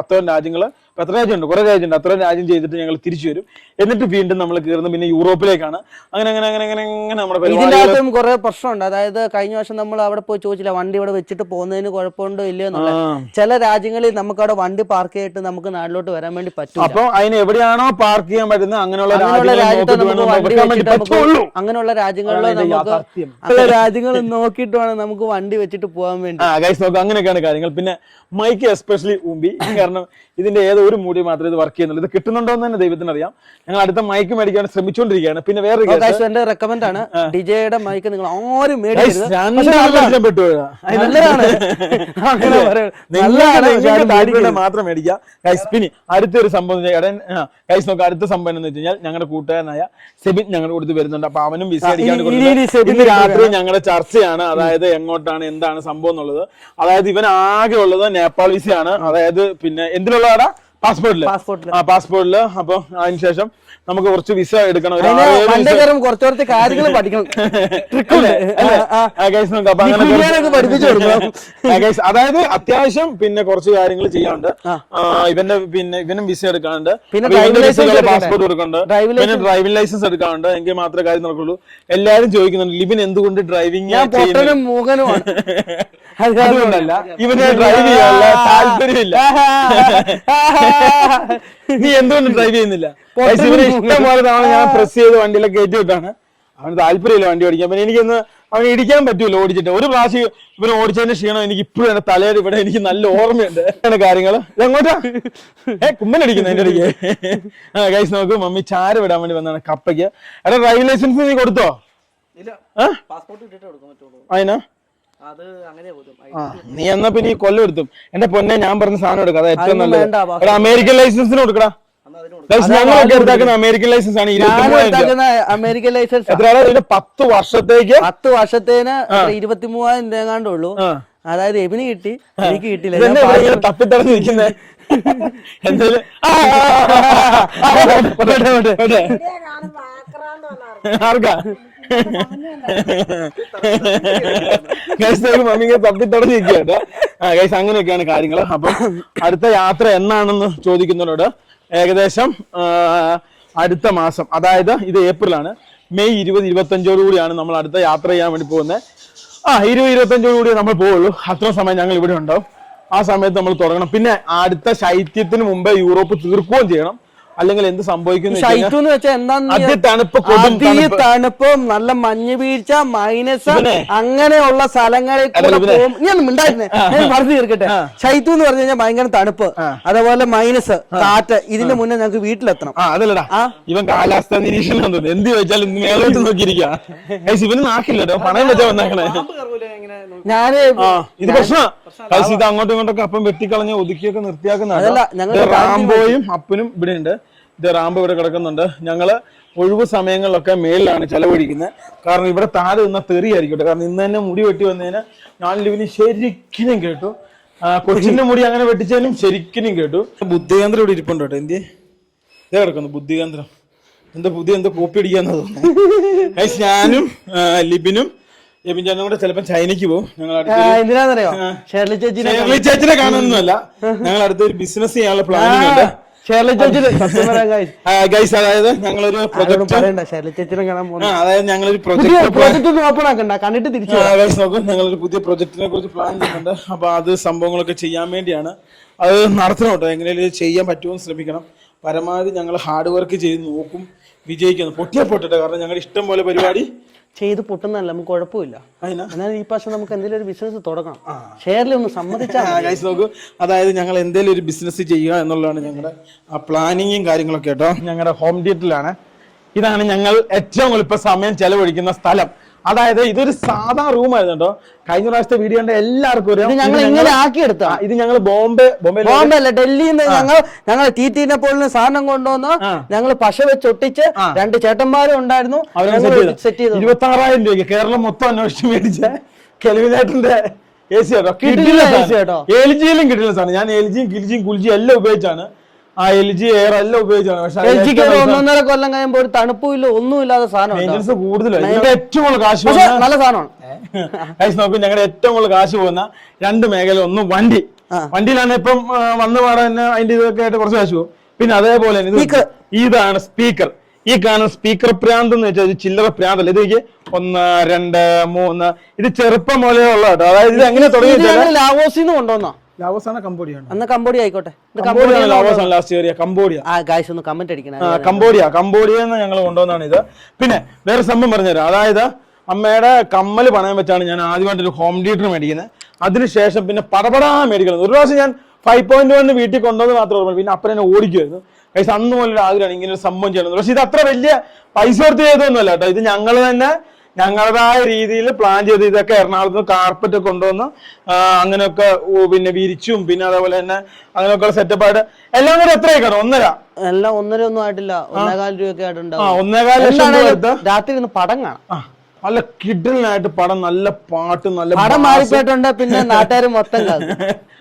Speaker 1: അത്രയും രാജ്യങ്ങള്, എത്ര രാജ്യമുണ്ട്, കുറെ രാജ്യമുണ്ട്, അത്രയും രാജ്യം ചെയ്തിട്ട് ഞങ്ങൾ തിരിച്ചു വരും. എന്നിട്ട് വീണ്ടും നമ്മൾ കയറുന്നത് പിന്നെ യൂറോപ്പിലേക്കാണ്. അങ്ങനെ അങ്ങനെ അങ്ങനെ അങ്ങനെ അങ്ങനെ നമ്മുടെ
Speaker 2: ഇതിനകത്തും കുറെ പ്രശ്നമുണ്ട്. അതായത് കഴിഞ്ഞ വർഷം നമ്മൾ അവിടെ പോയി ചോദിച്ചില്ല വണ്ടി ഇവിടെ വെച്ചിട്ട് പോകുന്നതിന് കുഴപ്പമുണ്ടോ ഇല്ലയോ എന്നുള്ളത്. ചില രാജ്യങ്ങളിൽ നമുക്ക് അവിടെ വണ്ടി പാർക്ക് ചെയ്തിട്ട് നമുക്ക് നാട്ടിലോട്ട് വരാൻ വേണ്ടി പറ്റും.
Speaker 1: അപ്പൊ അതിന് എവിടെയാണോ പാർക്ക് ചെയ്യാൻ പറ്റുന്നത് അങ്ങനെയുള്ള
Speaker 2: രാജ്യങ്ങൾ നോക്കിയിട്ട് വേണം നമുക്ക് വണ്ടി വെച്ചിട്ട് പോകാൻ വേണ്ടി.
Speaker 1: അങ്ങനെയൊക്കെയാണ് കാര്യങ്ങൾ. പിന്നെ മൈക്ക് എസ്പെഷ്യലി ഊമ്പി, കാരണം ഇതിന്റെ ഏതോ ഒരു മൂടി മാത്രമേ ഇത് വർക്ക് ചെയ്യുന്നുള്ളൂ. ഇത് കിട്ടുന്നുണ്ടോ എന്ന് തന്നെ ദൈവത്തിന് അറിയാം. ഞങ്ങൾ അടുത്ത മൈക്ക് മേടിക്കാൻ ശ്രമിച്ചുകൊണ്ടിരിക്കുകയാണ്. പിന്നെ വേറെ
Speaker 2: എന്റെ റെക്കമെൻഡ് ആണ് ഡിജെയുടെ മൈക്ക്. നിങ്ങൾ ആരും
Speaker 1: മാത്രം മേടിക്കുക. പിന്നെ അടുത്തൊരു സംഭവം നോക്കാം. അടുത്ത സംഭവം എന്ന് വെച്ച് കഴിഞ്ഞാൽ ഞങ്ങളുടെ കൂട്ടുകാരനായ സെബിൻ ഞങ്ങളുടെ കൊടുത്ത് വരുന്നുണ്ട്. അപ്പൊ അവനും വിസ അടിക്കാൻ ഇന്ന് രാത്രി ഞങ്ങളുടെ ചർച്ചയാണ്. അതായത് എങ്ങോട്ടാണ് എന്താണ് സംഭവം എന്നുള്ളത്. അതായത് ഇവൻ ആകെ ഉള്ളത് നേപ്പാൾ വിസയാണ്. അതായത് പിന്നെ എന്തിനുള്ളതാ പാസ്പോർട്ടില്. അപ്പൊ അതിനുശേഷം നമുക്ക് കുറച്ച് വിസ എടുക്കണം.
Speaker 2: കുറച്ച് കാര്യങ്ങൾ പഠിക്കണം.
Speaker 1: അതായത് അത്യാവശ്യം പിന്നെ കുറച്ച് കാര്യങ്ങൾ ചെയ്യാനുണ്ട്. ഇവനും വിസ എടുക്കാനുണ്ട്, പാസ്പോർട്ട് കൊടുക്കുന്നുണ്ട്, പിന്നെ ഡ്രൈവിംഗ് ലൈസൻസ് എടുക്കാനുണ്ട്. എങ്കിൽ മാത്രമേ കാര്യം നടക്കുള്ളൂ. എല്ലാരും ചോദിക്കുന്നുണ്ട് ലിബിൻ എന്തുകൊണ്ട് ഡ്രൈവിംഗ് അതുകൊണ്ടല്ല, ഇവന് ഡ്രൈവ് ചെയ്യാനുള്ള താല്പര്യമില്ല. നീ എന്തുകൊണ്ട് ഡ്രൈവ് ചെയ്യുന്നില്ല? ഇവന് ഇഷ്ടംപോലെ തവണ ഞാൻ പ്രസ് ചെയ്ത് വണ്ടിയിലൊക്കെ കയറ്റി വിട്ടാണ്. അവന് താല്പര്യമില്ല വണ്ടി ഓടിക്കാൻ. പിന്നെ എനിക്കൊന്ന് അവന് ഇടിക്കാൻ പറ്റൂല ഓടിച്ചിട്ട്. ഒരു പ്രാവശ്യം ഇവന് ഓടിച്ചതിന്റെ ക്ഷീണം എനിക്ക് ഇപ്പോഴും എന്റെ തലയിൽ ഇവിടെ എനിക്ക് നല്ല ഓർമ്മയുണ്ട്. അങ്ങനെ കാര്യങ്ങള് എങ്ങോട്ടാ കുമ്മനടിക്കുന്നു എന്റെ ഇടയ്ക്ക്. ഗൈസ് നോക്കൂ, മമ്മി ചാര വിടാൻ വേണ്ടി വന്നാണ് കപ്പയ്ക്ക്. എടാ ഡ്രൈവിംഗ് ലൈസൻസ് നീ കൊടുത്തോ? അതിനാ നീ എന്നാ പിന്നെ ഈ കൊല്ലം എടുത്തും. എന്റെ പൊന്നെ ഞാൻ പറഞ്ഞ സാധനം എടുക്കാം. അത് ഏറ്റവും നല്ലത്. അമേരിക്കൻ ലൈസൻസിന് കൊടുക്കടാ. ഞങ്ങളൊക്കെ എടുത്താക്കുന്ന അമേരിക്കൻ ലൈസൻസ് ആണ്.
Speaker 2: അമേരിക്കൻ ലൈസൻസ്
Speaker 1: 10 വർഷത്തേക്ക്
Speaker 2: 10 വർഷത്തേന് 23,000 രൂപ എങ്ങാണ്ടുള്ളൂ. അതായത് എബിന് കിട്ടി, എനിക്ക് കിട്ടില്ല.
Speaker 1: തപ്പിത്തടഞ്ഞിരിക്കുന്നത് എന്തായാലും ആർക്കാ മമ്മിങ്ങനെ തപ്പിത്തടഞ്ഞ് നിൽക്കുക. ഗൈസ് അങ്ങനെയൊക്കെയാണ് കാര്യങ്ങൾ. അപ്പം അടുത്ത യാത്ര എന്നാണെന്ന് ചോദിക്കുന്നവരോട് ഏകദേശം അടുത്ത മാസം, അതായത് ഇത് ഏപ്രിലാണ്, മെയ് 20-25 നമ്മൾ അടുത്ത യാത്ര ചെയ്യാൻ വേണ്ടി പോകുന്നത്. 20-25 നമ്മൾ പോവുള്ളൂ. അത്ര സമയം ഞങ്ങൾ ഇവിടെ ഉണ്ടാവും. ആ സമയത്ത് നമ്മൾ തുടങ്ങണം. പിന്നെ അടുത്ത ശൈത്യത്തിന് മുമ്പേ യൂറോപ്പ് തീർക്കുകയും ചെയ്യണം. അല്ലെങ്കിൽ എന്ത് സംഭവിക്കുന്നു
Speaker 2: ശൈത്യം വെച്ചാൽ എന്താ തണുപ്പ്, നല്ല മഞ്ഞ് വീഴ്ച, മൈനസ്, അങ്ങനെയുള്ള സ്ഥലങ്ങളിൽ ഞാൻ മിണ്ടായിരുന്നേ, ഞാൻ പറഞ്ഞു തീർക്കട്ടെ. ശൈത്യം എന്ന് പറഞ്ഞു കഴിഞ്ഞാൽ ഭയങ്കര തണുപ്പ്, അതേപോലെ മൈനസ്, കാറ്റ്. ഇതിന്റെ മുന്നേ ഞങ്ങൾക്ക് വീട്ടിലെത്തണം.
Speaker 1: അതല്ലടാ, ഇവൻ കാലാവസ്ഥ നിരീക്ഷണം എന്ത് ചോദിച്ചാലും മേലോട്ട് നോക്കിയിരിക്കുക. ഇവന് നാക്കില്ലട്ടോ, പണയം വെച്ചാ വന്നേക്കണേ.
Speaker 2: ഞാന്
Speaker 1: ഇത് പ്രശ്നമാണ്. ഇത് അങ്ങോട്ടും ഇങ്ങോട്ടൊക്കെ അപ്പം വെട്ടിക്കളഞ്ഞ് ഒതുക്കിയൊക്കെ നിർത്തിയാക്കുന്നതാണ്. റാംബോയും അപ്പനും ഇവിടെ ഉണ്ട്. ഇത് റാംബോ ഇവിടെ കിടക്കുന്നുണ്ട്. ഞങ്ങള് ഒഴിവ് സമയങ്ങളിലൊക്കെ മേളിലാണ് ചെലവഴിക്കുന്നത്. കാരണം ഇവിടെ താഴെ നിന്ന തെറിയായിരിക്കട്ടെ. കാരണം ഇന്ന് തന്നെ മുടി വെട്ടി വന്നതിന് ഞാൻ ലിവിന് ശരിക്കും കേട്ടു. കൊച്ചിന്റെ മുടി അങ്ങനെ വെട്ടിച്ചതിനും ശരിക്കും കേട്ടു. ബുദ്ധികേന്ദ്രം ഇവിടെ ഇരിപ്പുണ്ട് കേട്ടോ. എന്ത് ഇതേ കിടക്കുന്നു ബുദ്ധികേന്ദ്രം. എന്തോ കോപ്പി അടിക്കാന്ന് തോന്നുന്നു. ഞാനും ലിബിനും ചേട്ടനും കൂടെ ചിലപ്പോ ചൈനയ്ക്ക് പോകും. ഞങ്ങൾ
Speaker 2: എന്തിനാന്നറിയോ, ഷേർലി
Speaker 1: ചേച്ചിനെ കാണാനൊന്നുമല്ല, ഞങ്ങൾ അടുത്തൊരു ബിസിനസ് ചെയ്യാനുള്ള പ്ലാനിങ് ഉണ്ട്. അതായത് ഞങ്ങളൊരു ഞങ്ങളൊരു പുതിയ പ്രൊജക്ടിനെ കുറിച്ച് പ്ലാൻ ചെയ്യുന്നുണ്ട്. അപ്പൊ അത് സംഭവങ്ങളൊക്കെ ചെയ്യാൻ വേണ്ടിയാണ്. അത് നടത്തണം കേട്ടോ. എങ്ങനെയും ചെയ്യാൻ പറ്റുമെന്ന് ശ്രമിക്കണം. പരമാവധി ഞങ്ങൾ ഹാർഡ് വർക്ക് ചെയ്ത് നോക്കും. വിജയിക്കുന്നു. പൊട്ടിയാ പൊട്ടട്ടെ. കാരണം ഞങ്ങളുടെ ഇഷ്ടം പോലെ പരിപാടി
Speaker 2: ചെയ്ത് പൊട്ടുന്നല്ല, നമുക്ക് കുഴപ്പമില്ല. എന്നാൽ ഈ പ്രാവശ്യം നമുക്ക് എന്തെങ്കിലും ഒരു ബിസിനസ് തുടങ്ങണം. ഷെയറിൽ ഒന്ന് സമ്മതിച്ചാൽ
Speaker 1: നോക്കൂ. അതായത് ഞങ്ങൾ എന്തെങ്കിലും ഒരു ബിസിനസ് ചെയ്യുക എന്നുള്ളതാണ് ഞങ്ങളുടെ പ്ലാനിങ്ങും കാര്യങ്ങളൊക്കെ കേട്ടോ. ഞങ്ങളുടെ ഹോം തിയേറ്ററിലാണ്. ഇതാണ് ഞങ്ങൾ ഏറ്റവും എളുപ്പ സമയം ചെലവഴിക്കുന്ന സ്ഥലം. അതായത് ഇതൊരു സാധാ റൂമായിരുന്നു കേട്ടോ. കഴിഞ്ഞ പ്രാവശ്യത്തെ വീഡിയോ കണ്ട എല്ലാവർക്കും
Speaker 2: ഞങ്ങൾ ഇങ്ങനെ ആക്കിയെടുത്ത
Speaker 1: ഇത് ഞങ്ങൾ ബോംബെ
Speaker 2: അല്ല, ഡൽഹിയിൽ നിന്ന് ഞങ്ങൾ ടീറ്റീനെ പോലെ സാധനം കൊണ്ടുവന്ന് ഞങ്ങൾ പശ വെച്ച് ഒട്ടിച്ച് 2 ചേട്ടന്മാരും ഉണ്ടായിരുന്നു. സെറ്റ് ചെയ്തു
Speaker 1: 26,000 രൂപയ്ക്ക് കേരളം മൊത്തം അന്വേഷിച്ച് മേടിച്ച കെൽവിനേട്ടന്റെ AC കേട്ടോ. എൽ ജിയിലും കിട്ടില്ല സാധനം. ഞാൻ എൽ ജിയും കിൽജിയും കുൽജിയും എല്ലാം ഉപയോഗിച്ചാണ്. LG എയർ എല്ലാം ഉപയോഗിച്ചാണ്. പക്ഷേ
Speaker 2: 1.5 കൊല്ലം കഴിയുമ്പോൾ ഒരു തണുപ്പും ഇല്ല, ഒന്നുമില്ലാതെ സാധനം
Speaker 1: കൂടുതലാണ്. ഏറ്റവും കൂടുതൽ കാശ്
Speaker 2: നല്ല സാധനമാണ്.
Speaker 1: നോക്കും, ഞങ്ങളുടെ ഏറ്റവും കൂടുതൽ കാശ് പോകുന്ന 2 മേഖല. ഒന്ന് വണ്ടിയിലാണ് ഇപ്പം വന്നു പാടാൻ തന്നെ അതിന്റെ ഇതൊക്കെ ആയിട്ട് കുറച്ച് കാശ് പോകും. പിന്നെ അതേപോലെ ഇതാണ് സ്പീക്കർ. ഈ കാണുന്ന സ്പീക്കർ പ്രാന്ത് എന്ന് വെച്ചാൽ ചില്ലറ പ്രാന്തല്ല. ഇത് 1, 2, 3 ഇത് ചെറുപ്പം പോലെ ഉള്ള കേട്ടോ. അതായത് ഇത് എങ്ങനെ തുടങ്ങി
Speaker 2: ലാവോസിന്ന് കൊണ്ടുവന്നോ?
Speaker 1: ലാവോസാണ് കംബോഡിയാണ്?
Speaker 2: അന്ന് കംബോഡിയ ആയിക്കോട്ടെ.
Speaker 1: കംബോഡിയ ഞങ്ങൾ കൊണ്ടുവന്നാണ് ഇത്. പിന്നെ വേറെ സംഭവം പറഞ്ഞുതരാം. അതായത് അമ്മയുടെ കമ്മല് പണയം വെച്ചാണ് ഞാൻ ആദ്യമായിട്ട് ഒരു ഹോം തിയേറ്റർ മേടിക്കുന്നത്. അതിനുശേഷം പിന്നെ പടപടാ മേടിക്കുന്നത്. ഒരു പ്രാവശ്യം ഞാൻ 5.1 വീട്ടിൽ കൊണ്ടുവന്ന് മാത്രമേ ഓർമ്മ. പിന്നെ അപ്പനെ എന്നെ ഓടിക്കുമായിരുന്നു. കൈസ് അന്ന് പോലെ ആഗ്രഹമാണ് ഇങ്ങനെ ഒരു സംഭവം ചെയ്യണമെന്ന്. പക്ഷെ ഇത് അത്ര വലിയ പൈസ കൊടുത്ത് ചെയ്തൊന്നുമല്ല കേട്ടോ. ഇത് ഞങ്ങൾ തന്നെ ഞങ്ങളുടേതായ രീതിയിൽ പ്ലാൻ ചെയ്ത് ഇതൊക്കെ എറണാകുളത്ത് നിന്ന് കാർപ്പറ്റ് കൊണ്ടുവന്ന് അങ്ങനെയൊക്കെ പിന്നെ വിരിച്ചും പിന്നെ അതേപോലെ തന്നെ അങ്ങനെയൊക്കെ സെറ്റപ്പായിട്ട് എല്ലാം കൂടെ എത്രയൊക്കെയാണ്? 1.5
Speaker 2: എല്ലാം 1.5 ഒന്നും ആയിട്ടില്ല. 1.25 രൂപയൊക്കെ ആയിട്ടുണ്ടാവും.
Speaker 1: 1.25 ലക്ഷം
Speaker 2: രാത്രി ഇരുന്ന് പടം കാണാം.
Speaker 1: നല്ല കിഡിലായിട്ട് പടം, നല്ല പാട്ട്, നല്ല
Speaker 2: പടം മാറിപ്പോയിട്ടുണ്ട്. പിന്നെ നാട്ടുകാർ മൊത്തം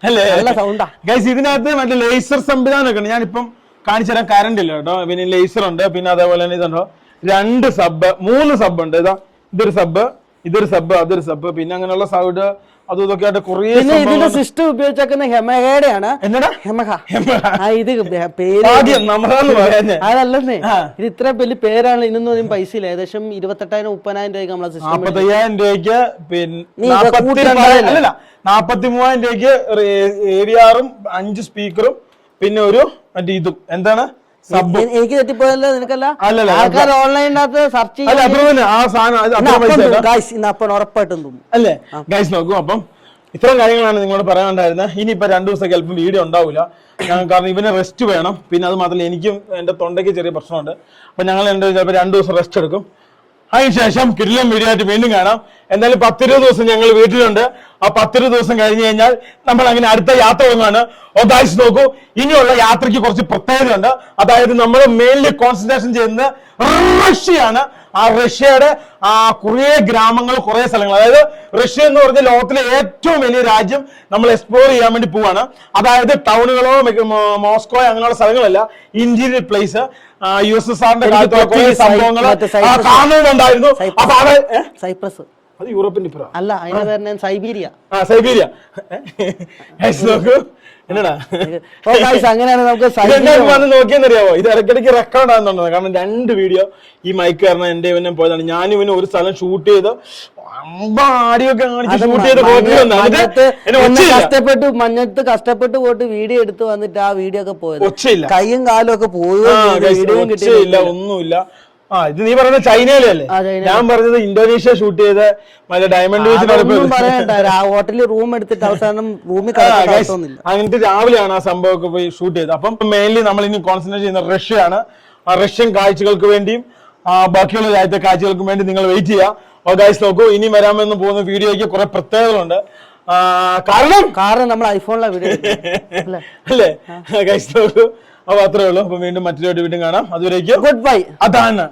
Speaker 1: അല്ലേ,
Speaker 2: നല്ല സൗണ്ടാ.
Speaker 1: ഗൈസ് ഇതിനകത്ത് മറ്റേ ലേസർ സംവിധാനമൊക്കെ ഉണ്ട്. ഞാനിപ്പം കാണിച്ചു തരാൻ. കറണ്ട് ഇല്ല കേട്ടോ. പിന്നെ ലേസർ ഉണ്ട്. പിന്നെ അതേപോലെ തന്നെ ഇതുണ്ടോ 2 സബ് 3 സബ് ഉണ്ട്. ഇതൊരു സബ്, ഇതൊരു സബ്, അതൊരു സബ്, പിന്നെ അങ്ങനെയുള്ള സൗണ്ട് അതും ഇതൊക്കെ ആയിട്ട് കുറേ.
Speaker 2: ഇതിന്റെ സിസ്റ്റം ഉപയോഗിച്ചേക്കുന്ന ഹെമഹയുടെയാണ്. അതല്ലെന്നേ, ഇത് ഇത്ര വലിയ പേരാണ്. ഇതിനൊന്നും പൈസ ഇല്ല. ഏകദേശം 28,000-30,000 രൂപയ്ക്ക് നമ്മളെ സിസ്റ്റം.
Speaker 1: 45,000 രൂപയ്ക്ക് പിന്നെ 43,000 രൂപയ്ക്ക് AVR-ഉം 5 സ്പീക്കറും പിന്നെ ഒരു മറ്റേ ഇതും എന്താണ്
Speaker 2: എനിക്ക് തെറ്റിപ്പോയല്ലോ. നിനക്കല്ല, ആൾക്കാർ ഓൺലൈനകത്ത് സെർച്ച് ചെയ്യാൻ ഉറപ്പായിട്ടും തോന്നും
Speaker 1: അല്ലേ ഗൈസ്. നോക്കൂ, അപ്പം ഇത്രയും കാര്യങ്ങളാണ് നിങ്ങളോട് പറയാനുണ്ടായിരുന്നത്. ഇനിയിപ്പോ 2 ദിവസം ചിലപ്പോൾ വീഡിയോ ഉണ്ടാവില്ല. കാരണം ഇവന് റെസ്റ്റ് വേണം. പിന്നെ അത് മാത്രമല്ല എനിക്കും എന്റെ തൊണ്ടയ്ക്ക് ചെറിയ പ്രശ്നമുണ്ട്. അപ്പൊ ഞങ്ങൾ ചിലപ്പോൾ 2 ദിവസം റെസ്റ്റ് എടുക്കും. അതിനുശേഷം കിടിലൻ വീഡിയോ ആയിട്ട് വീണ്ടും കാണാം. എന്തായാലും 10-20 ദിവസം ഞങ്ങൾ വീട്ടിലുണ്ട്. ആ 10-20 ദിവസം കഴിഞ്ഞ് കഴിഞ്ഞാൽ നമ്മൾ അങ്ങനെ അടുത്ത യാത്ര തുടങ്ങുകയാണ്. ഗൈസ് നോക്കൂ, ഇനിയുള്ള യാത്രയ്ക്ക് കുറച്ച് പ്രത്യേകതയുണ്ട്. അതായത് നമ്മൾ മെയിൻലി കോൺസെൻട്രേഷൻ ചെയ്യുന്നത് റഷ്യയാണ്. ആ റഷ്യയുടെ കുറെ ഗ്രാമങ്ങൾ, കുറെ സ്ഥലങ്ങൾ, അതായത് റഷ്യ എന്ന് പറഞ്ഞ ലോകത്തിലെ ഏറ്റവും വലിയ രാജ്യം നമ്മൾ എക്സ്പ്ലോർ ചെയ്യാൻ വേണ്ടി പോവാണ്. അതായത് ടൗണുകളോ മോസ്കോ അങ്ങനെയുള്ള സ്ഥലങ്ങളല്ല, ഇന്റീരിയർ പ്ലേസ്. USSRന്റെ കാലത്തുള്ള കുറെ സംഭവങ്ങൾ കാണുന്നുണ്ടായിരുന്നു. അപ്പൊ
Speaker 2: സൈപ്രസ്
Speaker 1: അത് യൂറോപ്പിന്റെ ഇപ്പുറം
Speaker 2: അല്ല, അതിന്റെ പേര് സൈബീരിയ.
Speaker 1: സൈബീരിയ നോക്കൂ എന്നടാ.
Speaker 2: അങ്ങനെയാണ് നമുക്ക്
Speaker 1: വന്ന് നോക്കിയെന്നറിയാവോ, ഇത് ഇടയ്ക്കിടയ്ക്ക് റെക്കോർഡ് ആകുന്നുണ്ടോ? കാരണം 2 വീഡിയോ ഈ മൈക്ക് കാരണം എന്റെ ഇവനെ പോയതാണ്. ഞാനും ഇവന് ഒരു സ്ഥലം ഷൂട്ട് ചെയ്ത് ആടിയൊക്കെ കാണിച്ച് ഷൂട്ട് ചെയ്ത്
Speaker 2: കഷ്ടപ്പെട്ട് മഞ്ഞത്ത് കഷ്ടപ്പെട്ട് പോയിട്ട് വീഡിയോ എടുത്ത് വന്നിട്ട് ആ വീഡിയോ ഒക്കെ പോയത്
Speaker 1: ഒച്ചയില്ല,
Speaker 2: കൈയും കാലും ഒക്കെ
Speaker 1: ഒച്ചയില്ല, ഒന്നുമില്ല. ഇത് നീ പറയുന്നത് ചൈനയിലല്ലേ? ഞാൻ പറഞ്ഞത് ഇന്തോനേഷ്യ ഷൂട്ട് ചെയ്ത് മറ്റേ ഡയമണ്ട്
Speaker 2: ഹോട്ടലിൽ റൂം എടുത്തിട്ട് അവസാനം റൂമിൽ
Speaker 1: അങ്ങനത്തെ രാവിലെയാണ് ആ സംഭവമൊക്കെ പോയി ഷൂട്ട് ചെയ്തത്. അപ്പം മെയിൻലി നമ്മൾ ഇനി കോൺസെൻട്രേറ്റ് ചെയ്യുന്ന റഷ്യയാണ്. ആ റഷ്യൻ കാഴ്ചകൾക്ക് വേണ്ടിയും ബാക്കിയുള്ള രാജ്യത്തെ കാഴ്ചകൾക്കും വേണ്ടി നിങ്ങൾ വെയിറ്റ് ചെയ്യുക. ഗൈസ് നോക്കൂ, ഇനി വരാമെന്ന് പോകുന്ന വീഡിയോയ്ക്ക് കുറെ പ്രത്യേകതകളുണ്ട്. കാരണം
Speaker 2: നമ്മൾ ഐഫോണിലെ വീഡിയോ
Speaker 1: അല്ലേ? ഗൈസ് നോക്കൂ, അപ്പൊ അത്രേ ഉള്ളൂ. അപ്പൊ വീണ്ടും മറ്റൊരു വീണ്ടും കാണാം. അതുവരേക്കും
Speaker 2: ഗുഡ് ബൈ.
Speaker 1: അതാണ്.